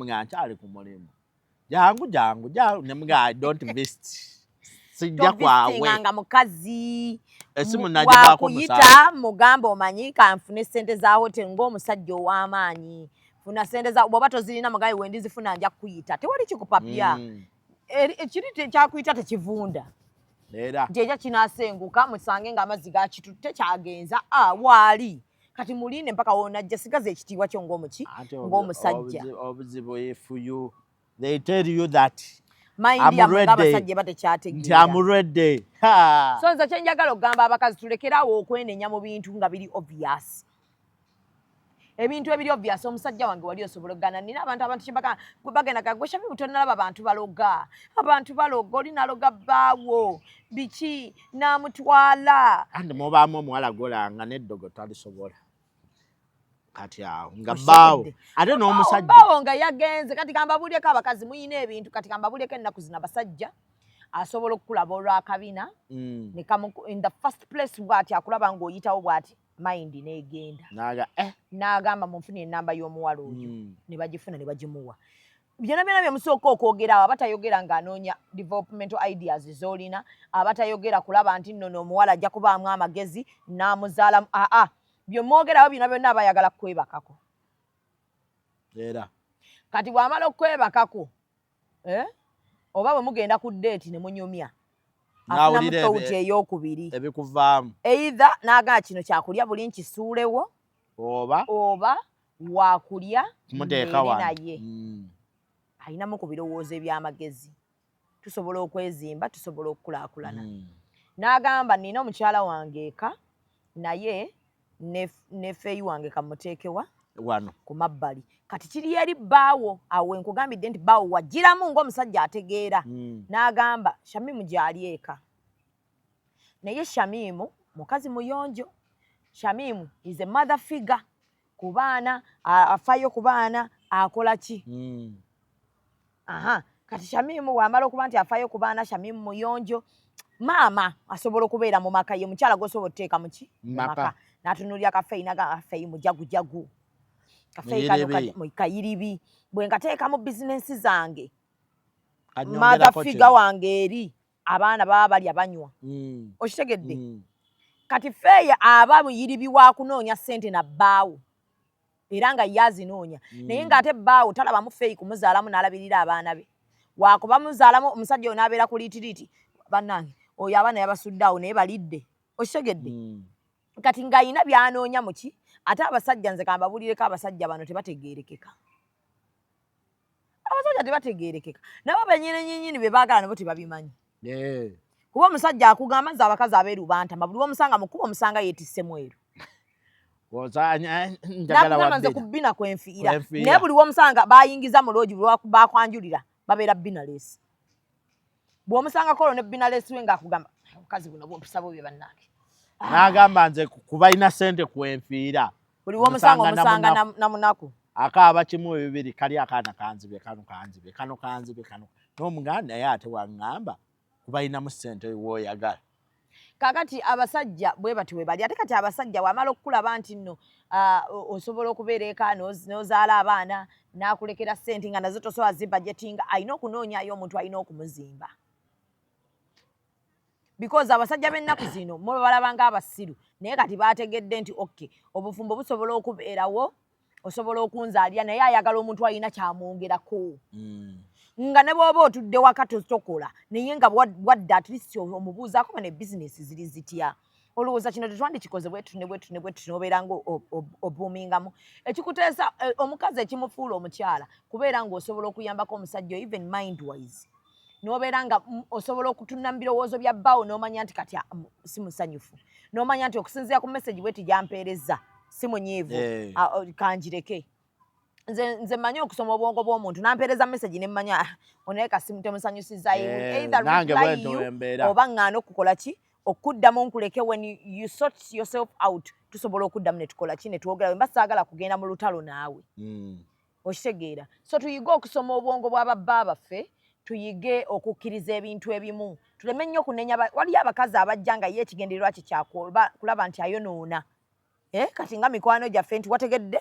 nga nkyali ku mulimu jangu nemga I don't visit sijja kwawe nga mukazi esimu nagibaako wakuyita mugamba omanyi kanfune ssente za hotel ng'omusajja ow'amaanyi funa ssente za bw'oba tozirina mugabe wendizifuna nja kuyita tewali kikupapya ekiri kyakuyita tekivunda era jeja kinaasenguka musange ng'amazzi gakitutte kyagenza waali kati muline mpaka wonajja sigaza ekitiibwa kyo ng'omusajja obuzibu if you they tell you that mayindi yamugamba abasajja batekyategeera I'm ready. so nze kyenjagala okugamba abakazi tulekeraawo okwenenya mu bintu nga biri obvious ebintu ebiri obvious omusajja wange wali osobola okugana nina abantu bagenda gagwe shabi mutonalaba abantu baloga oli naloga bbaawo biki n'amutwala andi mubaamu omuwala golanga n'eddogo talisobola kati awo nga bbaawo ate n'omusajja bbaawo nga yagenze kati kambabulyeko abakazi muyina ebintu kati kambabulyeko ennaku zino abasajja asobola okukulaba olwakabina in the first place bw'ati akulaba ng'oyitawo bw'ati mind n'egenda n'agamba munfune enamba y'omuwala oyo ne bagifuna ne bagimuwa byonna byonna byemusooka okwogera awo abatayogera ng'anoonya developmental ideas z'olina abatayogera kulaba nti nno omuwala ajja kubaamu amagezi n'amuzaalamu byomwogerawo byonna byonna abayagala kwebakako era kati bw'amala okwebakako oba bwe mugenda ku date ne munyumya afunamu towuti ey'okubiri ebikuvaamu either n'agamba kino kyakulya buli nkisuulewo oba waakulya kumuteeka naye ayinamu ku birowoozo eby'amagezi tusobola okwezimba tusobola okukulaakulana n'agamba nina omukyala wange eka naye ne feeyi wange kamuteekewa wano ku mabbali kati kiri eri bbaawo awo nkugambidde nti bbaawo wagiramu ng'omusajja ategeera n'agamba Shamimu gy'ali eka naye Shamimu mukazi muyonjo Shamimu is a mother figure ku baana afaayo ku baana akola ki kati Shamimu wamala okuba nti afaayo ku baana Shamimu muyonjo maama asobola okubeera mu maka ye mukyala gw'osobola oteeka mu ki maka n'atunuulira kafeeyi n'agamba kafeeyi mujagujagu kafeeyi kano kayiribi bwe nkateeka mu bizinensi zange mother figure wange eri abaana baba balya banywa okitegedde kati feeyi aba muyiribi wa kunoonya ssente na bbaawo era nga ye azinoonya naye ng'ate bbaawo talabamu feeyi kumuzaalamu n'alabirira abaana be waakuba muzaalamu omusajja oyo n'abeera ku liitiriti bannange oyo abaana yabasudde awo naye balidde okitegedde kati ng'ayina by'anoonya mu ki ate abasajja nze kambabulireko abasajja bano tebategeerekeka nabo benyinenyini be baagala nabo tebabimanyi kuba omusajja akugamba nze abakazi abeeru bantama buli omusanga mukuba omusanga yeetisse mweru nakugamba nze ku bbina kwenfiira naye buli womusanga bayingiza mu loogi buli bakwanjulira babeera binalesi bw'omusangako olwo ne binalesi we ng'akugamba omukazi buno bw'otusaba obyo bannange n'agamba nze kubalina ssente kwenfiira buli womusanga omusanga na munaku akaaba kimu bibiri kali akaana kanzibe kano kanzibe n'omuganda naye ate waŋŋamba kubalinamu ssente w'oyagala kakati abasajja bwe bati we bali ate kati abasajja wamala okukulaba nti nno osobola okubeera eka n'ozaala abaana n'akulekera ssente nga nazo tosobola zibudgetinga alina okunoonyayo omuntu alina okumuzimba because abasajja b'ennaku zino muba balabanga abasiru naye kati baategedde nti okay obufumbo busobola okubeerawo osobola okunzaalira naye ayagala omuntu alina kyamwongerako nga ne bw'oba otudde waka tokola naye nga wadde at least omubuuzaako bane bizinesi ziri zitya olowooza kino tetwandikikoze bwetu n'obeera nga obuumingamu ekikuteesa omukazi ekimufuula omukyala kubeera ng'osobola okuyambako omusajja even mind wise n'obeera nga osobola okutunula mu birowoozo bya bbaawo n'omanya nti kati si musanyufu n'omanya nti okusinziira ku message bweti gyampeereza si munyiivu kanjireke nze mmanyi okusoma obwongo bw'omuntu nampeereza message ne mmanya onaye kasimu temusanyusiza oba ŋŋaana okukola ki okuddamu nkuleke when you sort yourself out tusobola okuddamu ne tukola ki ne twogera mba saagala kugenda mu lutalo naawe okitegeera so tuyiga okusoma obwongo bw'ababba baffe tuyige okukkiriza ebintu ebimu tuleme nnyo kunenya waliyo abakazi abajja nga ye ekigendererwa kye kulaba nti ayonoona kati nga mikwano gyaffe nti wategedde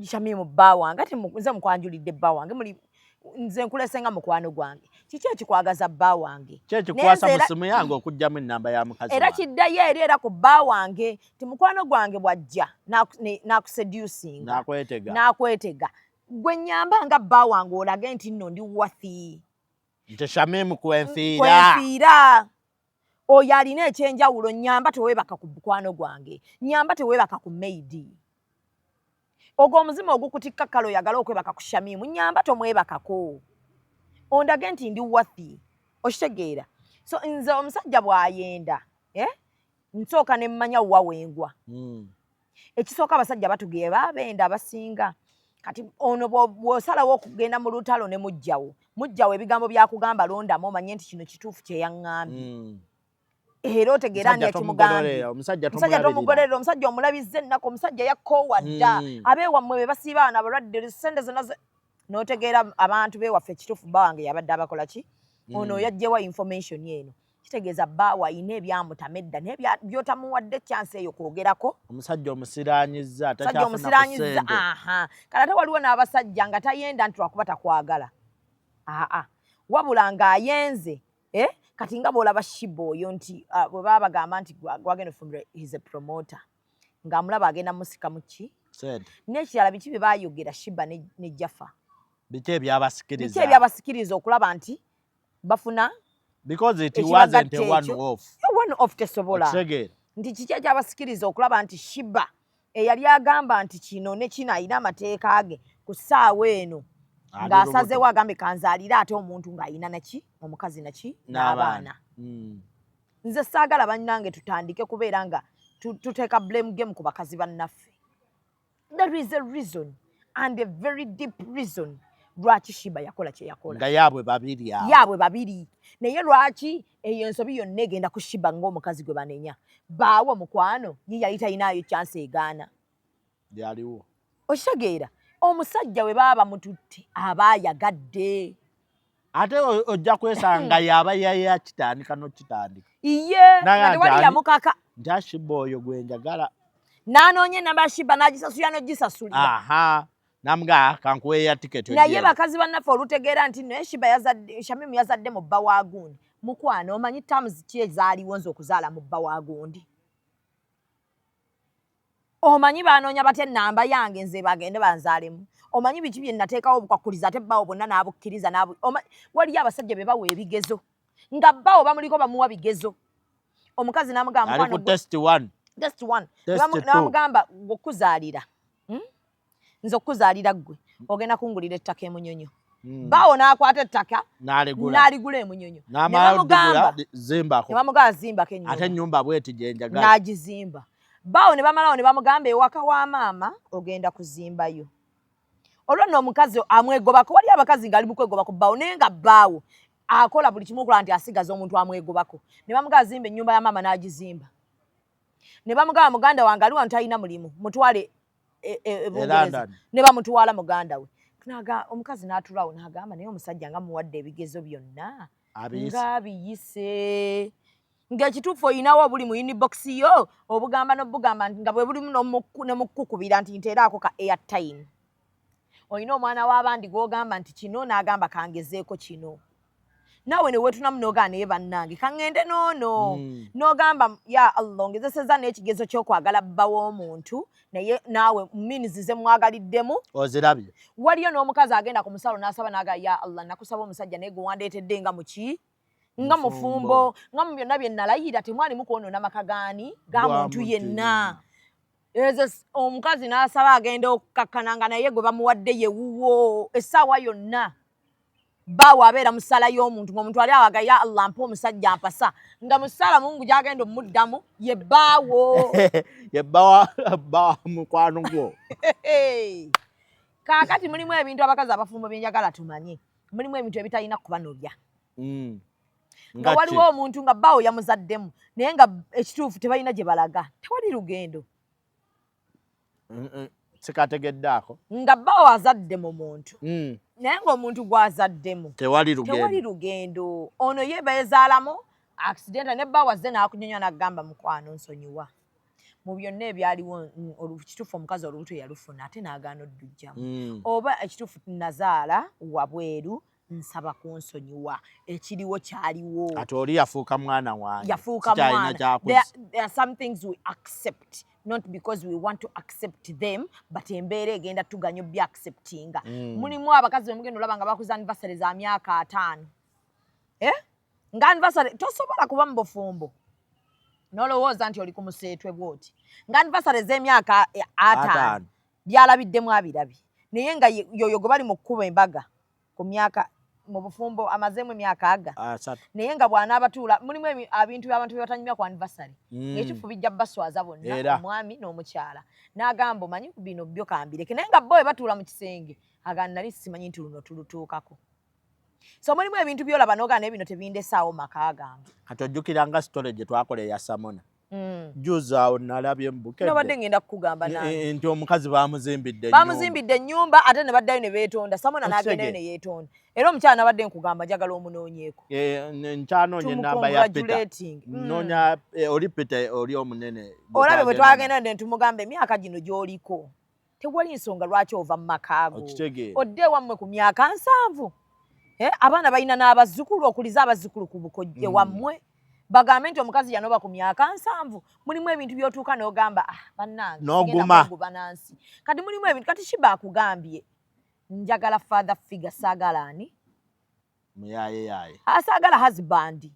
Shamimu bba wange ati nze mukwanjulidde bba wange nze nkulese nga mukwano gwange kiki ekikwagaza bba wange kyekikwasa mu simu yange okugjamu ennamba ya mukazi era kiddayo eri era ku bba wange ti mukwano gwange bw'ajja n'akuseducinga n'akwetega gwe nnyamba nga bba wange olage nti nno ndi wathi nti Shamimu kwenfiira oyo alina ekyenjawulo nnyamba teweebaka ku mukwano gwange nnyamba teweebaka ku maidi ogwo omuzima ogukutikka kale oyagala okwebaka ku Shamimu nnyamba tomwebakako ondage nti ndi wathi okitegeera so nze omusajja bw'ayenda nsooka ne mmanya wawengwa ekisooka abasajja batugeye baabenda abasinga kati ono bw'osalawo okugenda mu lutalo ne mujjawo ebigambo byakugamba londamu omanye nti kino kituufu kyeyaŋŋambye era otegeera ani ekimugambye omusajja tomugolera omusajja omulabizza ennaku omusajja yakkoowadda abeewammwe be basiiba abaana abalwadde sente zonna n'otegeera abantu beewaffe ekituufu bba wange yabadde abakola ki ono yajjewa information eno kitegeeza bbaawe ayina ebyamutama edda n'ebyotamuwadde chance eyo kwogerako omusajja omusiraanyizza kale ate waliwo n'abasajja nga tayenda nti lwakuba takwagala wabula ng'ayenze kati nga bw'olaba Shiba oyo nti bwe baba bagamba nti gwagenda ofumbira is a promoter ng'amulaba agenda musika mu ki n'ekirala biki bye baayogera Shiba ne Jaffa biki ebyabasikiriza okulaba nti bafuna because it wasn't a one off tesobola nti kiki ekyabasikiriza okulaba nti Shiba eyali agamba nti kino ne kino alina amateeka ge ku ssaawa eno ng'asazeewo agambe kanzaalire ate omuntu ng'ayina naki omukazi naki n'abaana nze saagala bannange tutandike kubeera nga tuteeka blame game ku bakazi bannaffe there is a reason and a very deep reason lwaki Shiba yakola kye yakola nga yaabwe babiri naye lwaki eyo ensobi yonna egenda ku Shiba ng'omukazi gwe banenya baawo mukwano ye yali talinayo chance egaana yaliwo okitegeera omusajja we baba mututte aba yagadde ate ojja kwesanga yaba yaya kitandika n'okitandika iye nga tewali yamukaka nti Shiba oyo gwe njagala n'anoonya ennamba ya Shiba n'agisasula n'ogisasulira namuga kankuweeya tiketi naye bakazi bannaffe olutegeera nti naye Shamimu yazadde mu bba wa gundi mukwana omanyi terms ki ezaaliwo nze okuzaala mu bba wa gundi omanyi baanoonya batya ennamba yange nze bagende banzaalemu omanyi biki bye nateekawo obukwakuliza ate bbaawo bonna n'abukkiriza waliyo abasajja be bawa ebigezo nga bbaawo bamuliko bamuwa bigezo omukazi n'amugamba test one n'amugamba okuzaalira nze okuzaalira ggwe ogenda kungulira ettaka emunyonyo bbaawo n'akwata ettaka n'aligula emunyonyo ne bamugamba zimbako ennyumba ate ennyumba bweti gye njagala n'agizimba bbaawo ne bamalawo ne bamugamba ewaka wa maama ogenda kuzimbayo olwo nno omukazi amwegobako waliyo abakazi ng'ali mu kwegobako bbaawo naye nga bbaawo akola buli kimu okulaba nti asigaza omuntu amwegobako ne bamugamba zimba ennyumba ya maama n'agizimba ne bamugamba muganda wange ali wano talina mulimu mutwale Bungereza ne bamutwala muganda we omukazi n'atulawo n'agamba naye omusajja nga muwadde ebigezo byonna ng'abiyise ng'ekituufu oyinawo obuli mu inbox yo obugamba n'obugamba nga bwe bulimu n'omukukubira nti nteeraako ka airtime olina omwana w'abandi gw'ogamba nti kino n'agamba kangezeeko kino naawe ne weetunamu n'ogamba naye bannange kaŋŋende noono n'ogamba ya Allah ongezesezza n'ekigezo ky'okwagala bba w'omuntu naye naawe minizi ze mwagaliddemu ozirabye waliyo n'omukazi agenda ku musalo n'asaba n'aga ya Allah nakusaba omusajja naye gwe wandeetedde nga muki nga mufumbo nga mu byonna bye nalayira temwali mukwonoona maka gaani ga muntu yenna ezo omukazi n'asaba agenda okukakkana nga naye gwe bamuwadde ye wuwo essaawa yonna bbaawo abeera mu ssala y'omuntu ng'omuntu ali awaga ya Allah mpa omusajja mpasa nga mu ssala Mungu gy'agenda omuddamu ye bbaawo ye bbawa mukwano gwo kaakati mulimu ebintu abakazi abafumbo bye njagala tumanye mulimu ebintu ebitalina kubanobya nga waliwo omuntu nga bbaawo yamuzaddemu naye nga ekituufu tebalina gye balaga tewali lugendo sikategeddaako nga bba wazadde mu muntu naye ng'omuntu gwazaddemu tewali lugendo ono ye beezaalamu accidenta ne bba wazze n'akunyonya n'agamba mukwano nsonyiwa mu byonna ebyaliwo ekituufu omukazi olubuto yalufuna ate n'agaana oddujjamu oba ekituufu nazaala wabweru nsaba kunsonyiwa ekiriwo kyaliwo ate oli yafuuka mwana wange yafuuka mwana there are some things we accept not because we want to accept them but embeera egenda tuganya obya acceptinga mulimu abakazi bemugenda olaba nga bakuza anniversary za myaka 5 nga anniversary tosobola kuba mu bufumbo nolowooza nti oli ku museetwe bwoti nga anniversary z'emyaka 5 byalabiddemu abirabi naye nga yoyo gwe bali mu kkuba embaga ku myaka mu bufumbo amazeemu emyaka aga naye nga bw'anaabatuula mulimu ebintu by'abantu bye batanyumya ku anniversary ng'ekifu bijja baswaza bonna omwami n'omukyala n'agamba omanyi bino byo kambireke naye nga bo bwe batuula mu kisenge agamba nali simanyi nti luno tulutuukako so mulimu ebintu byolaba n'ogaana ebino tebindesaawo maka gange kati ojjukira nga sitole gye twakola eya Samona juzi awo nalabye nabadde ngenda kukugamba nti omukazi bamuzimbidde ennyumba ate ne baddayo ne beetonda Samona n'agendayo ne yeetonda era omukyala nabadde nkugamba njagala omunoonyeeko nkyanoonya enamba ya Peter noonya oli Peter oli omunene olabe bwe twagenda ne tumugamba emyaka gino gy'oliko tewali nsonga lwaki ova mu makaago odde wammwe ku myaka 7 abaana balina n'abazzukulu okuliza abazzukulu ku bukojje wammwe bagambe nti omukazi yanoba ku myaka 7 mulimu ebintu by'otuuka n'ogamba bannange n'oguma nansi kati mulimu ebintu kati Shiba akugambye njagala father figure saagala ani muyaye saagala husband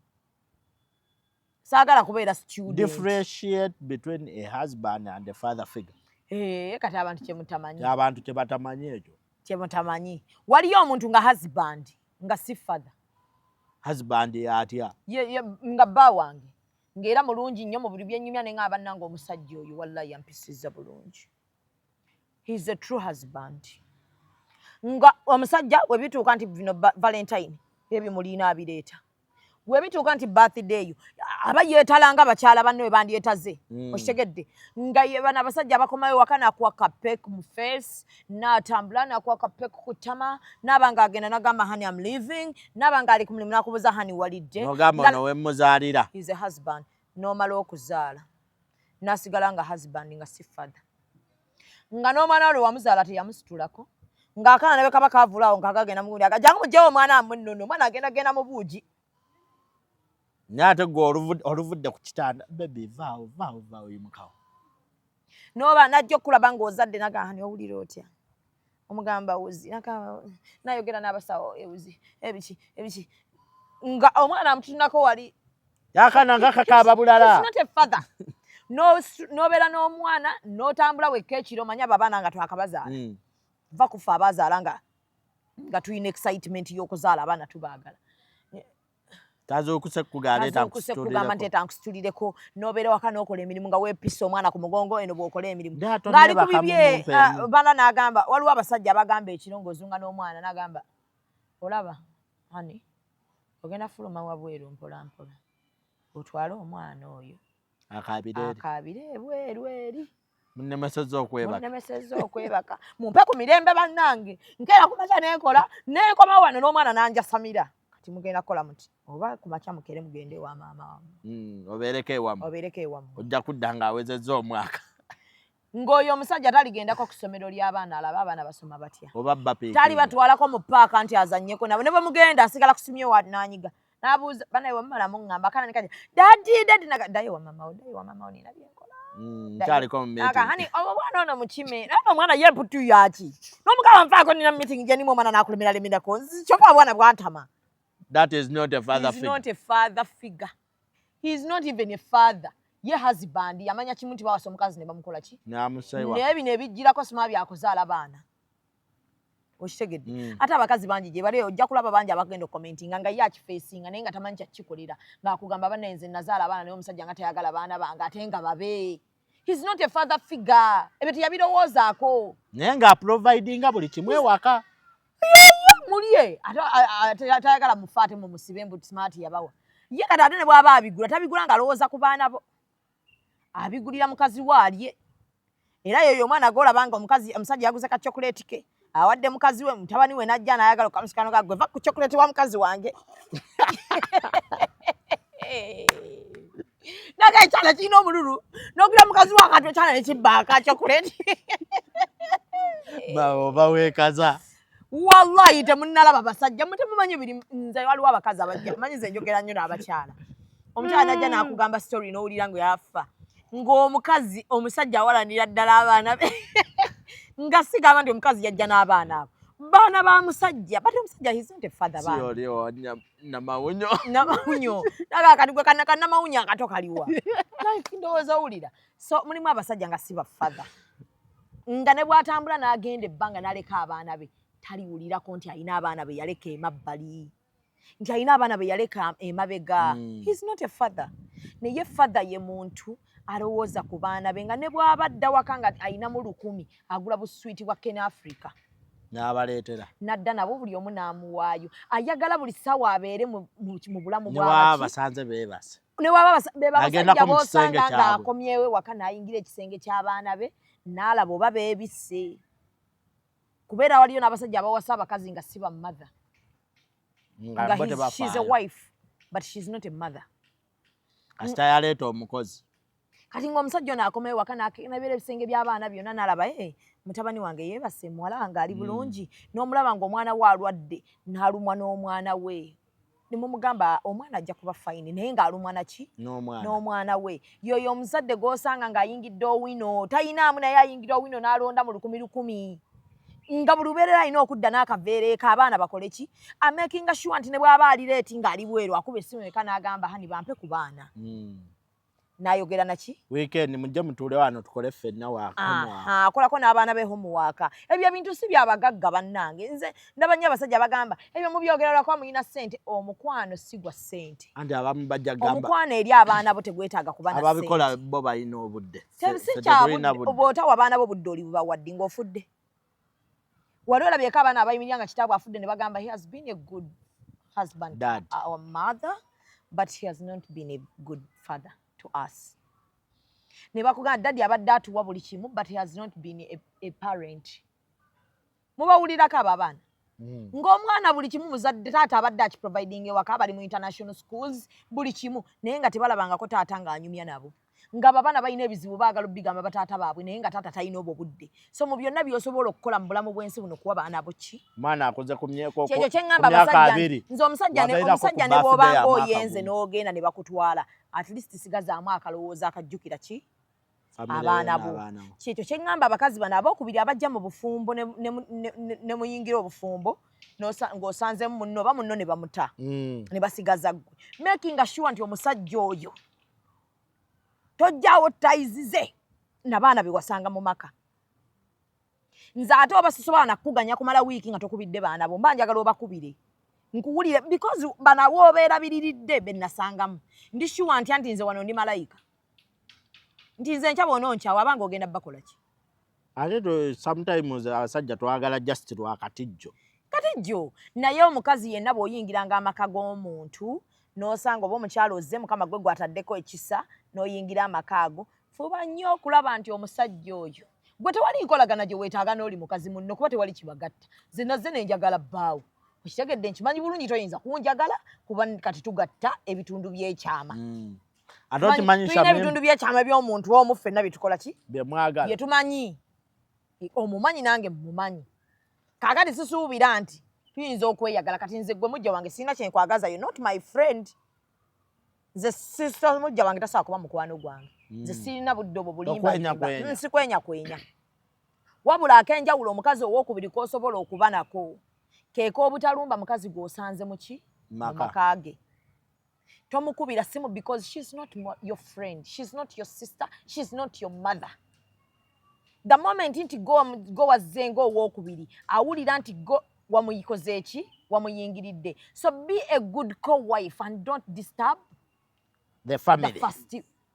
saagala kubeera student differentiate between a husband and a father figure kati abantu kyemutamanyi abantu kyebatamanyi ekyo kyemutamanyi waliyo omuntu nga husband nga si father husband yatya nga bba wange ng'era mulungi nnyo mu buli byennyumya ne ng'aba nange omusajja oyo wallahi yampisizza bulungi he's a true husband nga omusajja we bituuka nti bino valentine ebyo mulina abireeta we bituuka nti birthday yo aba yeetalanga abakyala banne we bandyetaze okitegedde nga bano abasajja abakomayo waka nakuwa kapek mu face n'atambula nakuwa kapek ku ttama n'aba ng'agenda n'agamba hani am leaving n'aba ng'ali ku mulimu n'akubuza hani walidde n'ogamba ono we muzaalira he's a husband n'omala okuzaala n'asigala nga husband nga si father nga n'omwana we wamuzaala teyamusitulako ng'akaana ne bwe kaba kaavulaawo ng'akagenda mugundi jangu mugyewo omwana amwe nnono omwana agenda mu buugi nyate gwe oluvudde ku kitanda baby vaawo yimukawo n'oba najja okulaba ng'ozadde nagahani owulira otya omugamba wuzi nayogera n'abasawo ewuzi ebiki nga omwana amututunako wali yakana nga kakaaba bulala not a father n'obeera n'omwana n'otambula wekka ekiro omanya abaana nga twakabazaala va kufa abazaala nga tulina excitement y'okuzaala abaana tubaagala tazuukuse kugamba nti etankusitulireko n'obeera waka n'okola emirimu nga weepisa omwana ku mugongo eno bw'okola emirimu ng'ali ku bibye bana n'agamba waliwo abasajja abagamba ekiro ng'ozunga n'omwana n'agamba olaba hani ogenda fuluma wabweru mpolampola otwale omwana oyo akaabire ebweru eri munnemesezza okwebaka mumpe ku mirembe bannange nkeera ku makya n'enkola n'enkoma wano n'omwana n'anjasamira mugenda kukola muti oba ku makya mukere mugende ewa maama wammwe obeereko ewammwe ojja kudda ng'awezezza omwaka ng'oyo omusajja taligendako ku ssomero ly'abaana alaba abaana basoma batya oba bapeeki tali batwalako mu paaka nti azannyeko nabo ne bwe mugenda asigala kusumye wa n'anyiga n'abuuza banaye wamumala muŋŋamba akaana ne kajja dadi ddayo wa maama wo nina byenkola kyaliko mu meeting hani omwana ono mukime naye omwana ye mputu yaki n'omugaba nfaako nina meeting gye nimu omwana n'akulemeralemerako kyokka obwana bwantama. That is not a father figure. He's not a father figure. He's not even a father. Ye husband yamanya kimu nti bawasa omukazi ne bamukola ki? Namusaiwa. Naye bino ebijjirako sima byakuzaala baana. Okitegedde. Ate abakazi bangi gye bali ojja kulaba bangi abagenda commentinga nga ye akifacinga naye nga tamanyi kyakikolera ng'akugamba banenze nazaala abaana naye omusajja nga tayagala baana bange ate nga babe. He's not a father figure. Ebyo teyabirowoozaako. Naye nga providinga buli kimu ewaka. Muliye atayagala mufaate mu musibe mbu smart yabawa ye kati ate ne bw'aba abigula tabigula ng'alowooza ku baana bo abigulira mukazi waalye era yoyo omwana golabanga omusajja yaguze ka chocolate ke awadde mukazi we mutabani we najja nayagala okamusikano gagwe va ku chocolate wa mukazi wange naga ekyana kirina omululu n'ogula mukazi wakati ekyana nekibbaaka chocolate baweekaza wallahi temunnalaba basajja mutemumanyi biri nze waliwo abakazi abajja manyi nze njogera nnyo n'abakyala omukyala najja n'akugamba story n'owulira ngo yafa ng'omukazi omusajja awalanira ddala abaana be nga sigamba nti omukazi yajja n'abaana abo baana ba musajja bati omusajja he's not a father baana sioliwo namawunyo naga akati gwe kannamawunyo akato kaliwa ndowooza owulira so mulimu abasajja nga si bafadha nga ne bw'atambula n'agenda ebbanga n'aleka abaana be taliwulirako nti alina abaana be yaleka emabbali nti alina abaana be yaleka emabega he's not a father naye father ye muntu alowooza ku baana be nga ne bw'abadda waka nga alina mu 100 agula buswiti bwa Ken Africa n'abaleetera nadda nabo buli omu n'amuwaayo ayagala buli ssaawa abeere mu bulamu basanze beebase bebabasajja boosanga ng'akomyewo waka n'ayingira ekisenge ky'abaana be n'alaba oba beebisse kubeera waliyo n'abasajja abawasa abakazi nga si ba mother nga she's a wife but she's not a mother kasita yaleeta omukozi kati ng'omusajja ono akomewo waka n'abeera ebisenge by'abaana byonna n'alaba mutabani wange yeebase muwala wange ali bulungi n'omulaba ng'omwana we alwadde n'alumwa n'omwana we nemumugamba omwana ajja kuba fayini naye ng'alumwa naki n'omwana we yoyo omuzadde g'osanga ng'ayingidde owino tayinaamu naye ayingidde owino n'alonda mu 1,000 nga buli lubeerera alina okudda n'akaveera eka abaana bakole ki amakinga sure nti ne bw'aba alireeti ng'ali bweru akuba essimu eka n'agamba hani bampe ku baana n'ayogera naki weekend mujje mutuule wano tukole ffenna waaka akolako n'abaana be homework ebyo ebintu si byabagagga bannange nze ndaba nnyo abasajja bagamba ebyo mubyogererako muyina ssente omukwano si gwa ssente anti abamu bajja gamba omukwano eri abaana bo tegwetaaga kuba na ssente ababikola bo balina obudde si kyabudde obw'otawa abaana bo budde oli bubawadde ng'ofudde wali olabyeko abaana abayimirira nga kitaabwe afudde ne bagamba he has been a good husband or mother but he has not been a good father to us ne bakugamba daddy abadde atuwa buli kimu but he has not been a parent mubawulirako abo abaana ng'omwana buli kimu muzadde taata abadde akiproviding ewaka bali mu international schools buli kimu naye nga tebalabangako taata ng'anyumya nabo ng'abo abaana balina ebizibu baagala obbigamba bataata baabwe naye nga taata talina obwo budde so mu byonna by'osobola okukola mu bulamu bw'ensi buno kuwa baana bo ki mwana akoze ku myaka kyekyo kye ŋŋamba abasajja nze omusajja ne bw'obanga oyenze n'ogenda ne bakutwala at least sigazaamu akalowooza akajjukira ki abaana bo kyekyo kye ŋŋamba abakazi bano abookubiri abajja mu bufumbo ne muyingira obufumbo ng'osanzemu munno oba munno ne bamuta ne basigaza ggwe making sure nti omusajja oyo tojjaawo tayizize nabaana be wasanga mu maka nze ate oba sisobola nakuganya kumala wiiki nga tokubidde baana bo mba njagala obakubire nkuwulire because bano awoobeera biriridde be nasangamu ndi sure nti nze wano ndi malayika nti nze nkya bononkyawo abanga ogenda bakola ki ate sometimes abasajja twagala just lwakatijjo katijjo naye omukazi yenna bw'oyingiranga amaka g'omuntu n'osanga oba omukyala ozze mukama gwe gwataddeko ekisa n'oyingira amaka ago fuba nnyo okulaba nti omusajja oyo gwe tewali nkolagana gye weetaaga n'oli mukazi munno kuba tewali kibagatta ze nazze ne njagala bbaawo okitegedde nkimanyi bulungi toyinza kunjagala kuba kati tugatta ebitundu by'ekyama tulina ebitundu by'ekyama by'omuntu omu ffenna byetukola ki bye tumanyi omumanyi nange mmumanyi kaakati sisuubira nti tuyinza okweyagala kati nze gwe mujja wange sirina kyenkwagaza you not my friend nze sister mujja wange tasobola kuba mukwano gwange nze sirina budde obwo bulimba nsikwenyakwenya wabula ak'enjawulo omukazi owookubiri k'osobola okuba nako keeka obutalumba mukazi gw'osanze mu ki mu maka ge tomukubira simu because she's not your friend, she's not your sister, she's not your mother. The moment nti go wazze ng'owookubiri awulira nti go wamuyikoze eki wamuyingiridde. So be a good co-wife and don't disturb the family.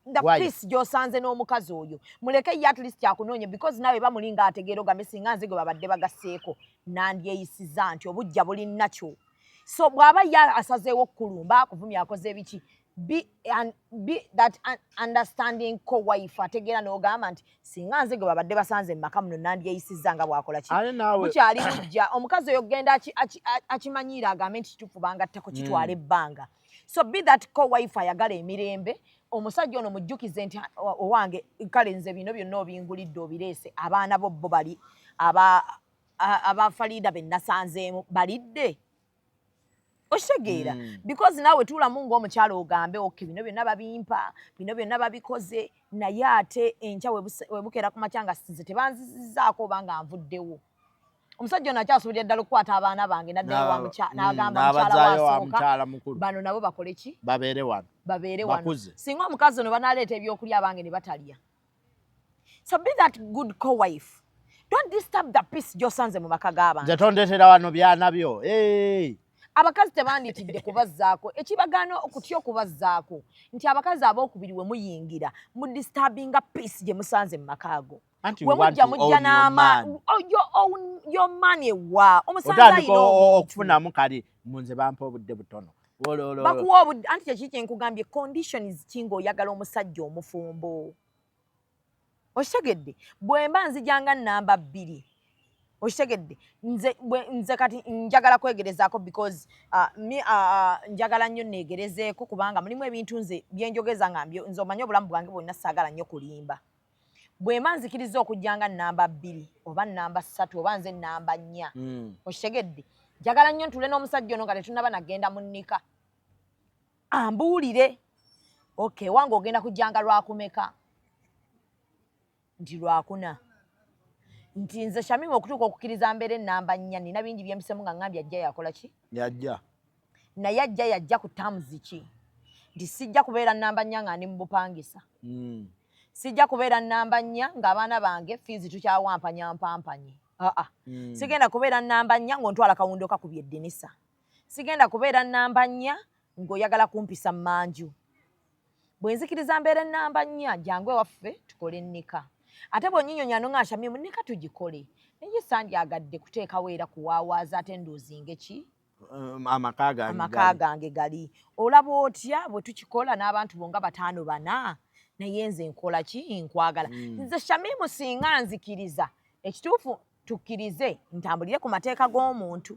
The peace gy'osanze n'omukazi oyo muleke ye at least akunoonya because nawe bamulinga ategeera ogambe singa nze gwe babadde bagasseeko nandyeyisiza nti obujja buli nakyo. So bw'aba ye asazeewo okkulumba akuvumya akoze ebiki be that understanding ko wife ategera n'ogamba nti singa nze gwe babadde basanze mu maka muno nandyeyisiza nga bwakola ki bukyali bujja omukazi oyo genda akimanyiira agambe nti kituufu bangattako kitwala ebbanga so be that ko wife ayagala emirembe omusajja ono mujjukize nti owange kale nze bino byonna obingulidde obireese abaana bo bali abafalida be nasanzeemu balidde oshegeera because nawe tuulamu ng'omukyalo ogambe okay bino byonna babimpa bino byonna babikoze naye ate enkya webukera ku makya nga nze tebanzizizaako oba nga nvuddewo omusajja ono akyasuubirira ddala okukwata abaana bange n'addayo n'agamba mukyala wasooka bano nabo bakole ki babeere wano singa omukazi ono banaleeta ebyokulya abange ne batalya so be that good co-wife don't disturb the peace gy'osanze mu maka g'abantu nze tondeetera wano byana byo abakazi tebanditidde kubazzaako ekibagaana okutya okubazzaako nti abakazi abookubiri we muyingira mu disturbinga peace gye musanze mu maka ago we mujja n'amaani y'omaani ewa omusanze ayina okufunamu kali munze bampa obudde butono bakuwa obudde anti kyeki kyenkugambye conditions ki ng'oyagala omusajja omufumbo okitegedde bwe mba nzijanga nnamba 2 okitegedde nze kati njagala kwegerezaako because njagala nnyo neegerezeeko kubanga mulimu ebintu nze byenjogeza nga nze omanye obulamu bwange bwonna saagala nnyo kulimba bwe mba nzikiriza okujjanga nnamba 2 oba nnamba 3 oba nze nnamba 4 okitegedde njagala nnyo ntule n'omusajja ono nga tetunnaba nagenda mu nnika ambuulire okay wange ogenda kujjanga lwakumeka nti lwakuna nti nze Shamim okutuuka okukkiriza mbeere nnamba 4 nina bingi byempisemu nga ngambye ajja yakola ki naye yajja ku terms ki nti sijja kubeera nnamba 4 nga ndi mu bupangisa sijja kubeera nnamba 4 ng'abaana bange fiizi tukyawampanyaampampanye sigenda kubeera nnamba 4 ng'ontwala kawundo kakubye eddinisa sigenda kubeera nnamba 4 ng'oyagala kumpisa mmanju bwe nzikiriza mbeere nnamba 4 jangu ewaffe tukole ennika ate bw'onyinyonya nga Shamim nnika tugikole naye sandyagadde kuteekawo era kuwaawaaza ate ndoozinge ki amaka gange gali olaba otya bwe tukikola n'abantu bo nga 5-4 naye nze nkola ki nkwagala nze Shamim singa nzikiriza ekituufu tukkirize ntambulire ku mateeka g'omuntu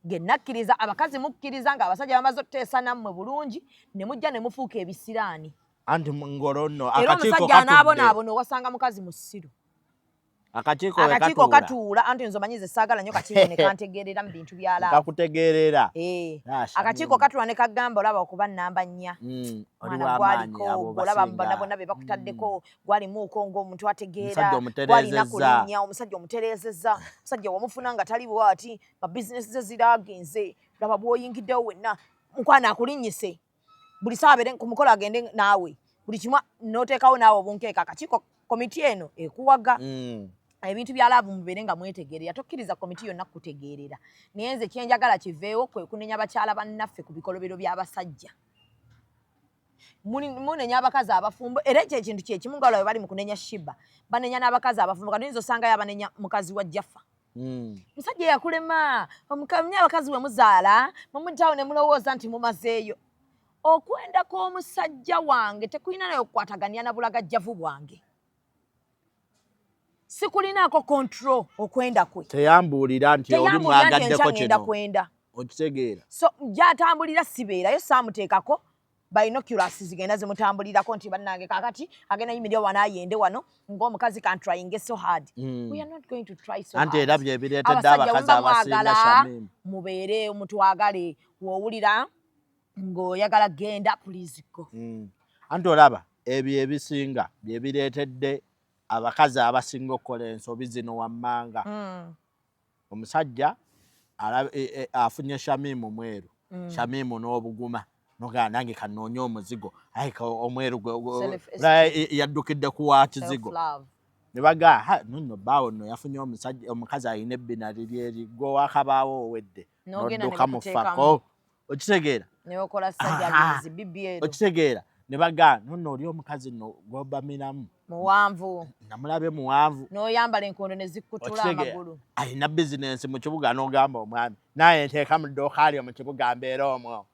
ge nakkiriza abakazi mukkiriza ng'abasajja bamaze okuteesa nammwe bulungi ne mujja ne mufuuka ebisiraani anti ngolo nno era omusajja anaabonaabona owasanga mukazi mu ssiru akakiiko katuula anti nze omanyize saagala nnyo kakiiko ne kantegeerera mu bintu byalaavu kakutegeerera akakiiko katuula ne kagamba olaba okuba nnamba 4 mwana gwaliko olaba bonna bonna be bakutaddeko gwalimuuko ng'omuntu ategeera gwalina kulinnya omusajja omutereezezza omusajja wamufuna nga tali bwati babizinesi ze ziraagenze olaba bw'oyingiddewo wenna nkwana akulinnyise buli saa abere ku mukolo agende naawe buli kimu n'oteekawo naawe obunkeeka akakiiko komiti eno ekuwaga ebintu byalaavu mubeere nga mwetegerera tokkiriza komiti yonna kutegeerera naye nze kyenjagala kiveewo kwe kunenya bakyala bannaffe ku bikolobero by'abasajja munenya abakazi abafumbo era ekyo ekintu kyekimu nga bwe bali mu kunenya shiba banenya n'abakazi abafumbo kati oyinza osangayo abanenya mukazi wa Jaffa musajja yakulema omukamya abakazi we muzaala mumutawo ne mulowooza nti mumazeeyo okwenda kw'omusajja wange tekulina naye okukwataganya na bulagajjavu bwange sikulinaako control okwenda kwe teyambuulira nti oli mwagaddeko kino kwenda okitegeera so gy'atambulira sibeerayo saamuteekako binoculars zigenda zimutambulirako nti bannange kakati agenda yimirira wano ayende wano ng'omukazi can trying so hard we are not going to try so hard anti era bye bireetedde abakazi abasinga Shamim mubeere mutwagale w'owulira ng'oyagala genda please go anti olaba ebyo ebisinga bye bireetedde abakazi abasinga okukola ensobi zino wammanga omusajja afunye Shamim mweru Shamim n'obuguma nogaa nange kanoonya omuzigo omweru yaddukidde kuwa kizigo ne bagaa nno bbaawo nno yafunye omukazi alina ebbina liryeri gwe wakabaawo owedde nodduka mu ffako okitegeera okitegeera ne bagaa nno oli omukazi nno gw'obamiramu muwanvu namulabe muwanvu n'oyambala enkondo ne zikkutula amagulu alina bizinensi mu kibuga n'ogamba omwami naye nteeka mu dduuka alyo mu kibuga mbeera omwo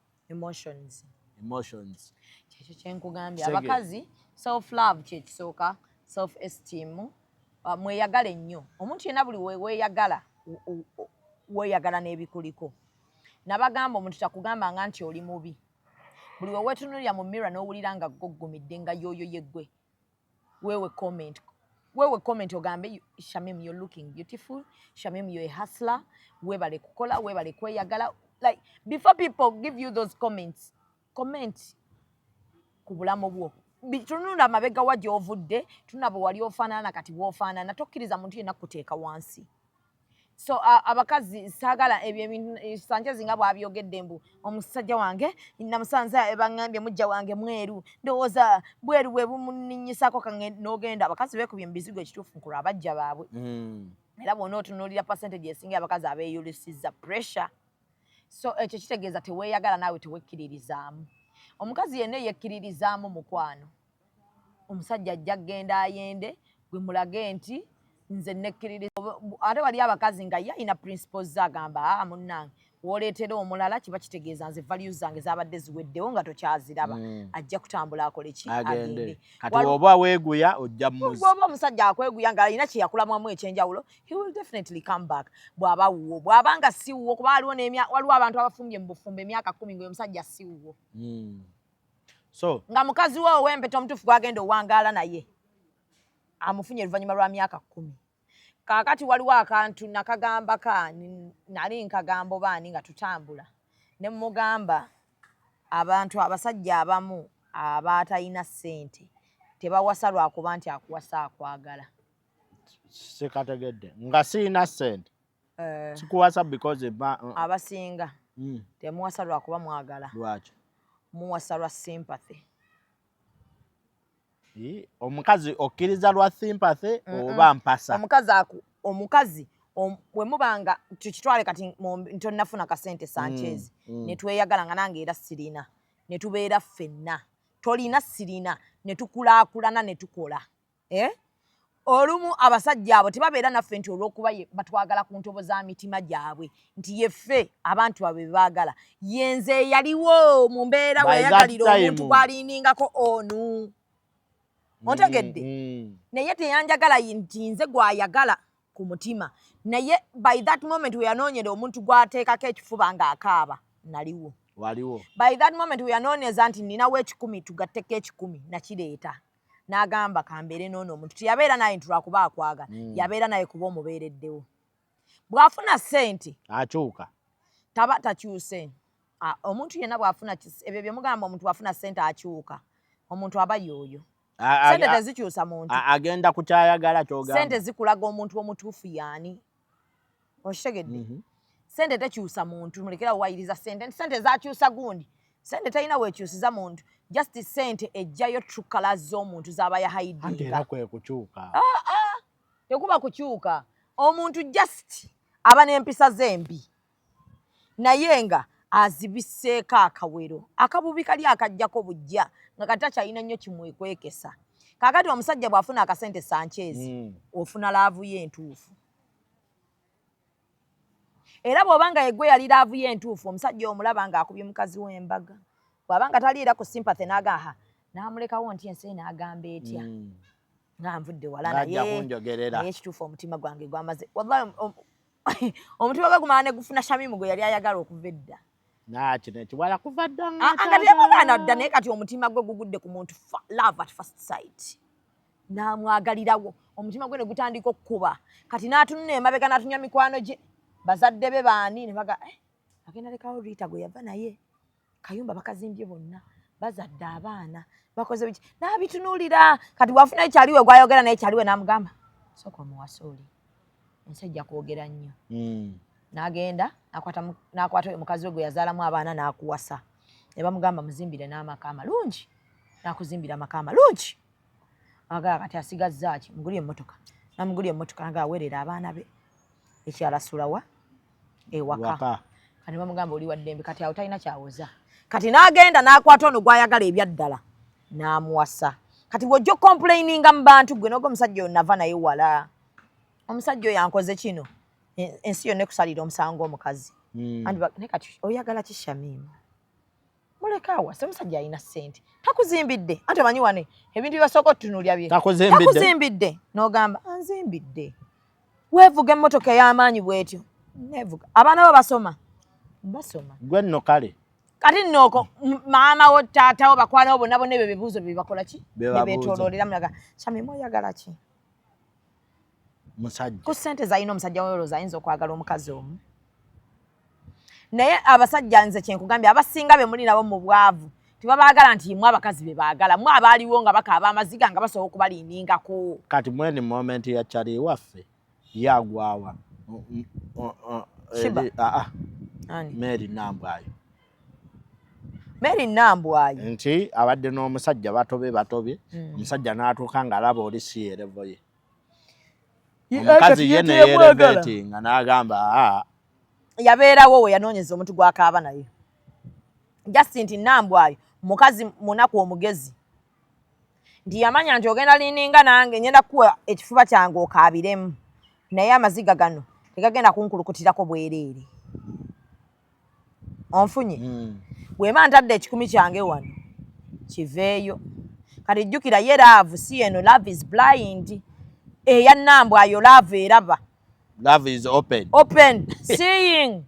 emotions. Kyekyo kyenkugambye abakazi self love kyekisooka, self esteem, mweyagale nnyo. Omuntu yenna buli weeyagala weeyagala n'ebikuliko. Nabagamba omuntu takugambanga nti oli mubi. Buli weweetunuulira mu mirror n'owulira nga ggoggumidde nga yoyo yeggwe, wewe comment ogambe Shamim, you're looking beautiful. Shamim, you're a hustler. Webale kukola, webale kweyagala. Like, before people give you those comments, comment ku bulamu bwo. Tunula amabega wa gy'ovudde, tunaba wali ofaanana kati bw'ofaanana, tokkiriza muntu yenna kuteeka wansi. So abakazi saagala ebyo ebintu Sanchez nga bw'abyogedde mbu omusajja wange namusanze bangambye mujja wange mweru ndowooza bweru bwe bumunninyisako kange n'ogenda. Abakazi beekubye mu bizigo ekituufu nkulu abajja baabwe. Era bw'ona otunuulira percentage esinga abakazi abeeyulisizza pressure. So ekyo kitegeeza teweeyagala naawe tewekkiririzaamu. Omukazi yenna yekkiririzaamu mukwano. Omusajja ajja kgenda ayende gwe mulage nti nze nekkiririza. Ate wali abakazi nga ye alina principles z'agamba munnange w'oleetera omulala kiba kitegeeza nze values zange zaabadde ziweddewo nga tokyaziraba. Ajja kutambula akole ki? Agende. Kati bw'oba weeguya ojja mmuzi. Bw'oba omusajja akweguya ng'alina kye yakulamwamu ekyenjawulo, he will definitely come back. Bw'aba wuwo. Bw'aba nga si wuwo kuba waliwo abantu abafumbye mu bufumbo emyaka 10 ng'oyo omusajja si wuwo. So nga mukazi we ow'empeta omutuufu gwagenda owangaala naye amufunye oluvannyuma lwa myaka 10. Kaakati waliwo akantu nakagamba nali nkagamba baani nga tutambula ne mugamba abantu abasajja abamu abatalina ssente tebawasa lwakuba nti akuwasa akwagala. Sikategedde nga siina ssente sikuwasa because abasinga temuwasa lwakuba mwagala. Lwaki? Muwasa lwa sympathy. Omukazi okkiriza lwa sympathy oba mpasa? Omukazi bwe mubanga tukitwale kati ntonnafuna kasente Sanchez ne tweyagala nga nange era sirina ne tubeera ffenna tolina sirina ne tukulaakulana ne tukola. Olumu abasajja abo tebabeera naffe nti olw'okuba batwagala ku ntobo za mitima gyabwe nti yeffe abantu babe baagala. Yenze yaliwo mu mbeera weyagalira omuntu gw'aliningako onu. Ontegedde? Naye teyanjagala nti nze gw'ayagala ku mutima. Naye by that moment we yanoonyera omuntu gw'ateekako ekifuba ng'akaaba naliwo. Waliwo. By that moment we yanoonyeza nti ninawo 10 tugatteko 10 nakireeta. N'agamba kambeere n'ono omuntu teyabeera naye nti lwakuba akwagala. Yabeera naye kuba omubeereddewo. Bw'afuna ssente akyuka. Taba takyuse. Omuntu yenna bw'afuna ebyo bye mugamba omuntu bw'afuna ssente akyuka. Omuntu aba y'oyo. Sente tezikyusa muntu. Agenda ku kyayagala ky'ogamba. Sente zikulaga omuntu omutuufu yaani. Okitegedde? Sente tekyusa muntu. Mulekera wayiriza sente. Sente zakyusa gundi. Sente talina weekyusiza muntu. Just sente ejjayo true colors z'omuntu z'aba yahayidinga. Ate era kwe kukyuka. Tekuba kukyuka. Omuntu just aba n'empisa zembi. Naye nga azibisseeko akawero. Akabubi kali akajjako bujja nga kati takyalina nnyo kimwekwekesa. Kaakati omusajja bw'afuna akasente Sanchez ofuna laavu ye entuufu. Era bw'obanga yeggwe yali laavu ye entuufu omusajja omulaba ng'akubye mukazi w'embaga. Bw'abanga taliira ku sympathy n'agaha n'amulekawo nti ensi n'agamba etya. Nga nvudde wala naye ekituufu omutima gwange gwamaze. Wallahi omutima gwe gumala ne gufuna Shamim gwe yali ayagala okuva edda. Kiwala kuva dda nga teyamugana dda naye kati omutima gwe gugudde ku muntu love at first sight. N'amwagalirawo. Omutima gwe ne gutandika okukuba. Kati n'atunula emabega n'atunya mikwano gye. Bazadde be baani ne baga agenda lekawo Rita gwe yava naye. Kayumba bakazimbye bonna. Bazadde abaana. Bakoze biki. N'abitunuulira. Kati bw'afuna ekyaliwe gwayogera naye ekyaliwe n'amugamba. Sooka omuwasa oli. Ensi ejja kwogera nnyo. N'agenda n'akwata oyo mukazi we gwe yazaalamu abaana n'akuwasa. Ne bamugamba muzimbire n'amaka amalungi. N'akuzimbira amaka amalungi. Agala kati asigazza ki mugulye emmotoka. Namugulye emmotoka nga aweerera abaana be. Ekyala sulawa ewaka. Kati bamugamba oli wa ddembe kati awo talina kyawoza. Kati n'agenda n'akwata ono gw'ayagala ebyaddala n'amuwasa. Kati bw'ojja complaininga mu bantu gwe n'ogwo omusajja oyo nava naye wala. Omusajja oyo yankoze kino. Ensi yonna ekusalira omusango omukazi. Naye kati oyagala ki Shamim? mulekawa se musajja alina ssente takuzimbidde ate manyi wane ebintu byasooka otutunulya bye takuzimbidde n'ogamba anzimbidde weevuga emmotoka ey'amaanyi bw'etyo neevuga abaana bo basoma gwe nno kale kati nno maama wo taata wo bakwana bo bonna bonna ebyo bibuuzo bye bakola ki Bebabuuza. ne beetooloolera mulaga Shamim oyagala ki musajja ku ssente zalina omusajja weolooza ayinza okwagala omukazi omu naye abasajja nze kyenkugambye abasinga be muli nabo mu bwavu tebabaagala nti mwe abakazi be baagala mwe abaaliwo nga bakaaba amaziga nga basobola okubalindingako kati mwene moment ya chali waffe yagwawa Shiba. Mary Nambwayo Mary Nambwayo nti abadde n'omusajja batobe omusajja n'atuuka ng'alaba oli si yerevo ye omukazi ye neyerevetinga n'agamba yabeerawo we yanoonyeza omuntu gw'akaaba naye Justin nti Nambwayo mukazi munaku omugezi nti yamanya nti ogenda lininga nange ngenda kuwa ekifuba kyange okaabiremu naye amaziga gano tegagenda kunkulukutirako bwereere onfunye bwema ntadde ekikumi kyange wano kiveeyo kati jjukira ye love si eno love is blind eya Nambwayo love eraba love is open seeing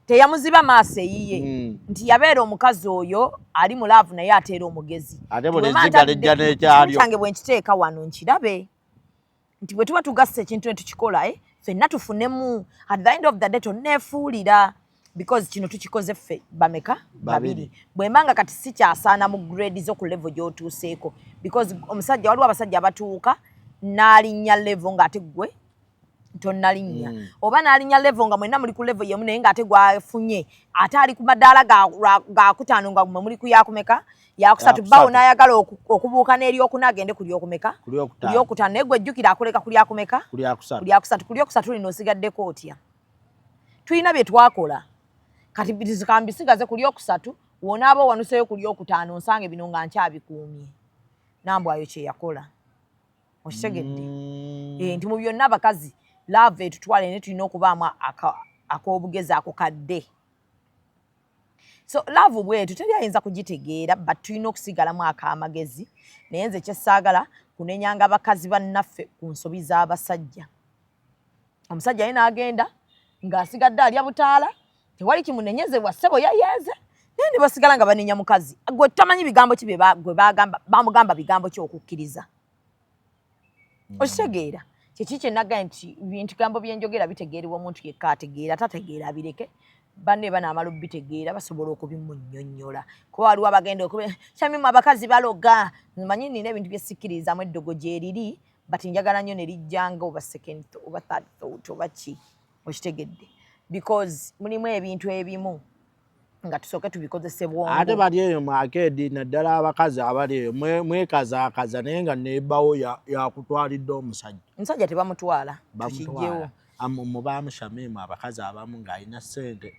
teyamuziba maaso eyiye nti yabeera omukazi oyo ali mu love naye ateera omugezi ate buli zziga lijja n'ekyalyo kyange bwe nkiteeka wano nkirabe nti bwe tuba tugasse ekintu ne tukikola ffenna tufunemu at the end of the day tonneefuulira because kino tukikoze ffe bameka babiri bwembanga kati si kyasaana mu grade zo ku level gy'otuuseeko because omusajja waliwo abasajja abatuuka n'alinnya level ng'ate gwe tonnalinnya oba n'alinnya level nga mwenna muli ku level yemu naye ng'ate gwafunye ate ali ku madaala ga kutaano nga mwe muli ku yakumeka yakusatu bawo n'ayagala okubuuka n'eryokuna agende ku lyokumeka ku lyokutaano naye gwe jjukira akuleka ku lyakumeka ku lyokusatu lino osigaddeko otya tulina bye twakola kati bisigaze ku lyokusatu woonaaba owanuseyo ku lyokutaano nsange bino nga nkyabikuumye Nambwayo kye yakola okitegedde nti mu byonna abakazi love etutwale ne tulina okubaamu ak'obugezi ako kadde so love bwetu teri ayinza kugitegeera but tulina okusigalamu ak'amagezi naye nze kyessaagala kunenyanga abakazi bannaffe ku nsobi z'abasajja omusajja ye n'agenda ng'asigadde alya butaala tewali kimunenyezebwa ssebo yayeeze naye ne basigala nga banenya mukazi gwe tamanyi bigambo ki gwe bamugamba bigambo ki okukkiriza okitegeera kyeki kye nagambye nti bintu gambo byenjogera bitegeeribwa omuntu yekka ategeera tategeera abireke banne banaamala obbitegeera basobola okubimunnyonnyola kuba waliwo abagenda Shamim abakazi baloga manyi nina ebintu byesikkiririzaamu eddogo gye riri but njagala nnyo ne lijjanga oba second oba third thought oba ki okitegedde because mulimu ebintu ebimu nga tusooke tubikozese bwongo ate bali eyo mu akeedi naddala abakazi abali eyo mwekazaakaza naye nga neebbawo yakutwalidde omusajja tebamutwala tukijjewo mubaamu Shamim abakazi abamu ng'alina ssente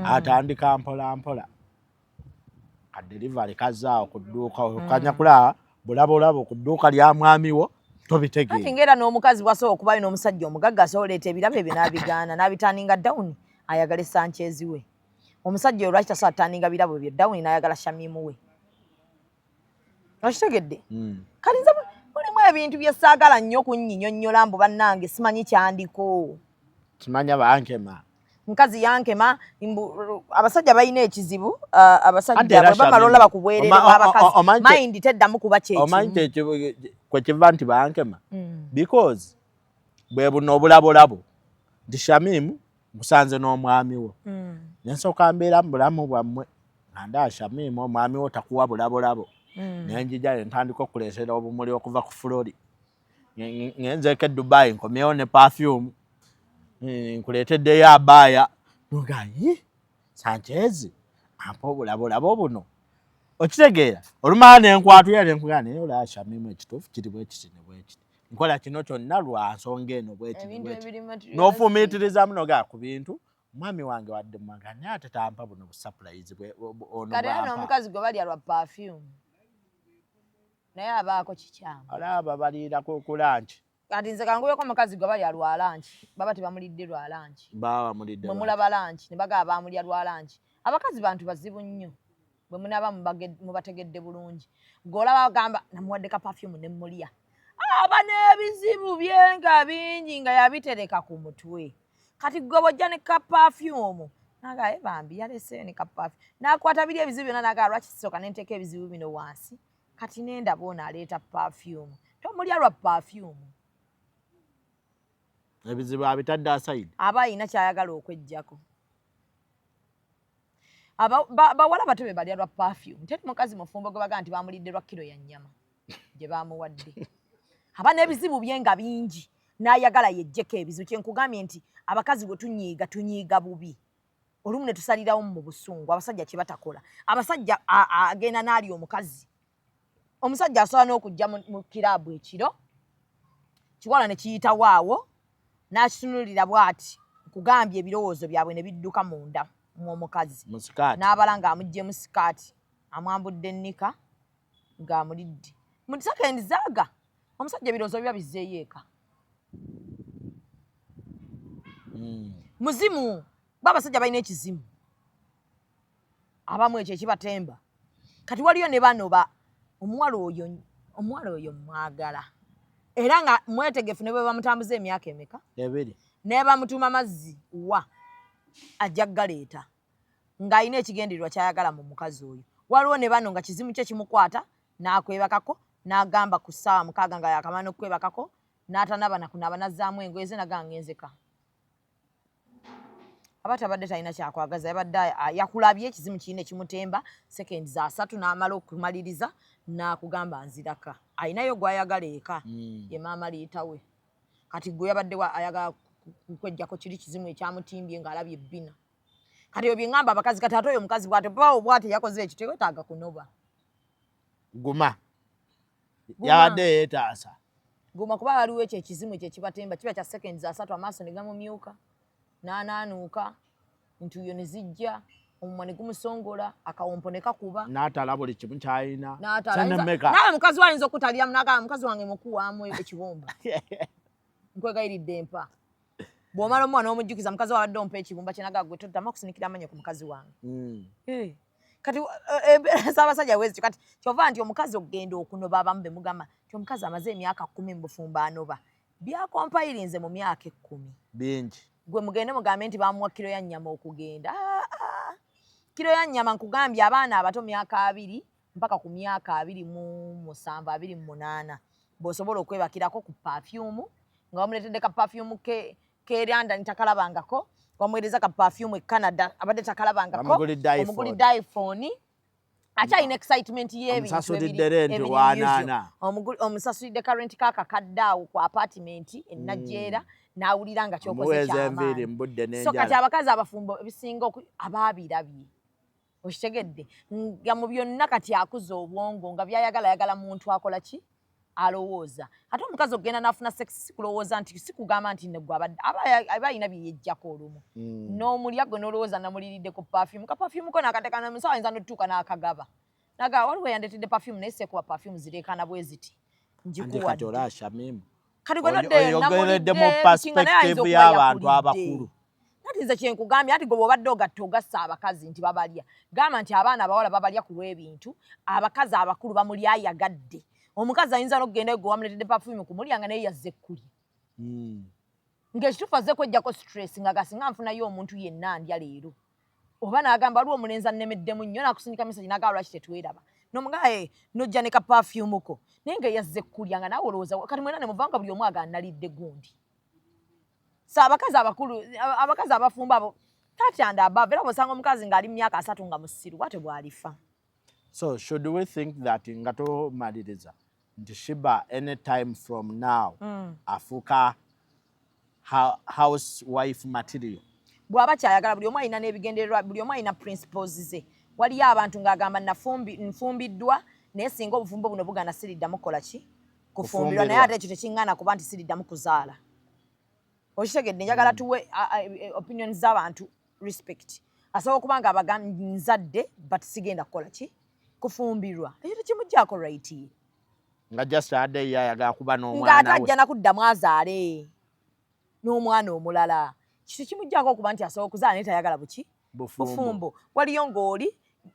atandika mpola kadelivari kazaawo ku dduuka okanyakula bulabolabo ku dduuka lya mwami wo tobitegeera ati ng'era n'omukazi bwasobola okubayo n'omusajja omugagga asobola oleeta ebirabo ebyo n'abigaana n'abitaaninga dawuni ayagala Sanchez we omusajja oyo lwaki tasobola taaninga birabo byo dawuni n'ayagala Shamim we okitegedde kati nze mulimu ebintu bye saagala nnyo kunnyinyonnyola mbu bannange simanyi kyandiko kimanya bankema mukazi yankema abasajja balina ekizibu abasajja bwe bamala olaba ku bwereere bw'abakazi mayindi teddamu kuba kyekimu omanyi kwe kiva nti bankema because bwe buno obulabolabo nti Shamim musanze n'omwami wo nensooka mbeera mu bulamu bwammwe anda Shamim omwami wo takuwa bulabolabo nenjija ntandika okuleesera obumuli okuva ku Flori ngenzeeko e Dubai nkomyewo ne perfume nkuleeteddeyo abaaya nogayi Sanchez ampa obulabolabo buno okitegeera olumala nenkwatulira nenkugana naye olaba Shamim ekituufu kiri bwekiti ne bwekiti nkola kino kyonna lwa nsonga eno bwekiti n'ofumiitirizamu nogaa ku bintu mwami wange wadde mwanga naye ate tampa buno busapulayizi ono kati era n'omukazi gwe balya lwa perfume naye abaako kikyamu olaba baliira ku lanchi kati nze kanguyeko omukazi gwe balya lwa lanchi baba tebamulidde lwa lanchi baba mulidde mwe mulaba lanchi ne bagaba baamulya lwa lanchi abakazi bantu bazibu nnyo bwe munaba mubategedde bulungi ng'olaba bagamba namuwadde ka perfume ne mulya aba n'ebizibu bye nga bingi nga yabitereka ku mutwe kati gwe bw'ojja ne ka perfume naga bambi yaleseyo ne ka perfume n'akwata biri ebizibu byonna naga lwaki sisooka ne nteeka ebizibu bino wansi kati n'endaba ono aleeta perfume tomulya lwa perfume ebizibu abitadde aside aba alina kyayagala okweggyako bawala bato be balya lwa perfume teri mukazi mufumbo gwe bagaa nti bamulidde lwa kilo ya nnyama gye bamuwadde aba n'ebizibu bye nga bingi n'ayagala yeggyeko ebizibu kyenkugambye nti abakazi bwe tunyiiga bubi olumu ne tusalirawo mu busungu abasajja kye batakola abasajja agenda n'ali omukazi omusajja asobola n'okujja mu kiraabu ekiro kiwala ne kiyitawo awo n'akitunulira bw'ati nkugambye ebirowoozo byabwe ne bidduka munda mw'omukazi n'abala ng'amuggyemu sikaati amwambudde ennika ng'amulidde mu sekendi zaaga omusajja ebirowoozo biba bizzeeyo eka muzimu babasajja balina ekizimu abamu ekyo ekibatemba kati waliyo ne banoba omuwala oyo mwagala era nga mwetegefu ne bwe bamutambuza emyaka emeka ebiri ne bamutuma mazzi wa ajja galeeta ng'alina ekigendererwa kyayagala mu mukazi oyo waliwo ne bano nga kizimu kye kimukwata n'akwebakako n'agamba ku ssaawa 6 nga yakamala n'okwebakako n'atanaba nakunaaba nazzaamu engoye ze naga ngenzeka aba tabadde talina kyakwagaza yabadde yakulabye ekizimu kirina ekimutemba sekendi za 3 n'amala okumaliriza n'akugamba nziraka alinayo gw'ayagala eka ye maama liitawe kati gwe yabadde ayagala kweggyako kiri kizimu ekyamutimbye ng'alabye ebbina kati ebyo bye ŋŋamba abakazi kati ate oyo omukazi bw'ate bawo bw'ate yakoze ekyo teweetaaga kunoba guma yabadde yeetaasa guma kuba waliwo ekyo ekizimu ekyo ekibatemba kiba kya sekendi za 3 amaaso ne gamumyuka n'anaanuuka entuuyo ne zijja omumwa ne gumusongola akawompo ne kakuba n'atala buli kimu kyalina nawe mukazi wayinza okutaliramu nagamba mukazi wange mukuwaamu ekibumba nkwegayiridde empa bw'omala omwana n'omujjukiza mukazi wabadde ompa ekibumba kyenaga gwe toddamu okusinikira amanya ku mukazi wange kati Ssaabasajja bwezityo kati kyova nti omukazi okugenda okunoba abamu be mugamba nti omukazi amaze emyaka 10 mu bufumbo anoba byakompayirinze mu myaka 10 bingi gwe mugende mugambe nti bamuwa kiro ya nnyama okugenda kiro ya nnyama nkugambye abaana abato myaka 2 mpaka ku myaka 27 28 bw'osobola okwebakirako ku perfume nga bamuleetedde ka perfume keeranda nitakalabangako bamuweereza ka perfume e Canada abadde takalabangako omugulidde iPhone akyalina excitement y'ebintu omusasulidde karenti kakakadde awo ku apartment ennajeera n'awulira nga kyokoze kyamaanyi so kati abakazi abafumbo ebisinga abaabirabye okitegedde nga mu byonna kati akuza obwongo nga byayagala muntu akola ki alowooza ate omukazi okugenda n'afuna sex sikulowooza nti sikugamba nti negwe aba alina bye yeggyako olumu n'omulya gwe n'olowooza namuliridde ku perfume ka perfume ko n'akateeka namusawa ayinza n'otutuuka n'akagaba naga waliwo yandetedde perfume naye seekuba perfume zireekana bwe ziti njikuwadde kati gwe noddeyo mu perspective y'abantu abakulu kati nze kyenkugambye anti gwe bw'obadde ogatta ogassa abakazi nti babalya gamba nti abaana abawala babalya ku lw'ebintu abakazi abakulu bamulyayagadde omukazi ayinza n'okugenda gwe wamuleetedde perfume kumulya nga naye yazze kulya ng'ekituufu azze kweggyako stress nga gasinga nfunayo omuntu yenna ndya leero oba n'agamba waliwo omulenzi annemeddemu nnyo n'akusindika message n'agamba lwaki tetweraba n'omugamba n'ojja ne ka perfume ko naye nga yazze kulya nga naawe olowooza kati mwena ne muvanga buli omu aga nalidde gundi so abakazi abakulu abakazi abafumba abo tatyanda above era bw'osanga omukazi ng'ali mu myaka 3 nga musiru bwate bw'alifa. So should we think that nga tomaliriza nti Shiba anytime from now afuuka housewife material bw'aba kyayagala buli omu alina n'ebigendererwa buli omu alina principles ze waliyo abantu ng'agamba nfumbiddwa naye singa obufumbo buno bugana siriddamu kukola ki kufumbirwa naye ate ekyo tekiŋŋaana kuba nti siriddamu kuzaala okitegedde njagala tuwe opinion z'abantu respect asobola okuba nga abagambye nzadde but sigenda kukola ki kufumbirwa ekyo tekimuggyako right ye nga just ade yayagala kuba n'omwana we ng'ate ajja nakuddamu azaale n'omwana omulala kito kimuggyako okuba nti asobola okuzaala naye tayagala buki bufumbo waliyo ng'oli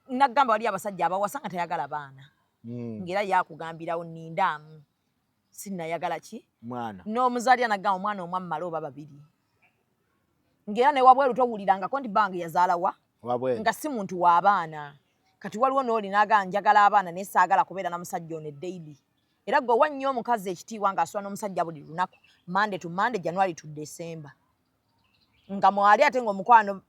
nagamba wali abasajja abawasa nga tayagala baana ngera yakugambirawo nindaamu sinnayagala ki mwana n'omuzaalira nagamba omwana omwammala oba babiri ngera ne wabweru towulirangako nti bange yazaalawa nga si muntu w'abaana kati waliwo n'oli naga njagala abaana naye saagala kubeera na musajja ono eddaily era gwe owa nnyo omukazi ekitiibwa ng'asula n'omusajja buli lunaku Monday to Monday, January to December nga mwali ate ng'omukwano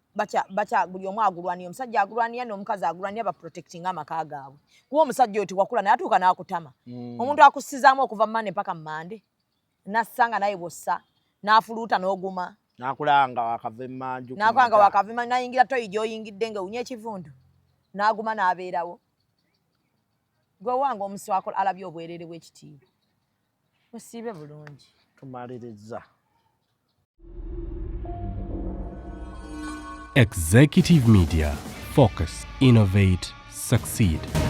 bacha buli omu agulwaniye omusajja agulwaniye n'omukazi agulwaniye baprotectinga amaka gaabwe kuba omusajja oyo tiwakula naye atuuka n'akutama omuntu akussizaamu okuva Monday paka Monday nassanga naye bossa n'afuluuta n'oguma nakulanga wakava emmanju nakulanga wakava emmanju nayingira toyi gy'oyingidde ng'ewunya ekivundu n'aguma n'abeerawo gwe wange omusi wakola alabye obwerere bw'ekitiibwa musiibe bulungi tumaliriza Executive Media. Focus, innovate, succeed.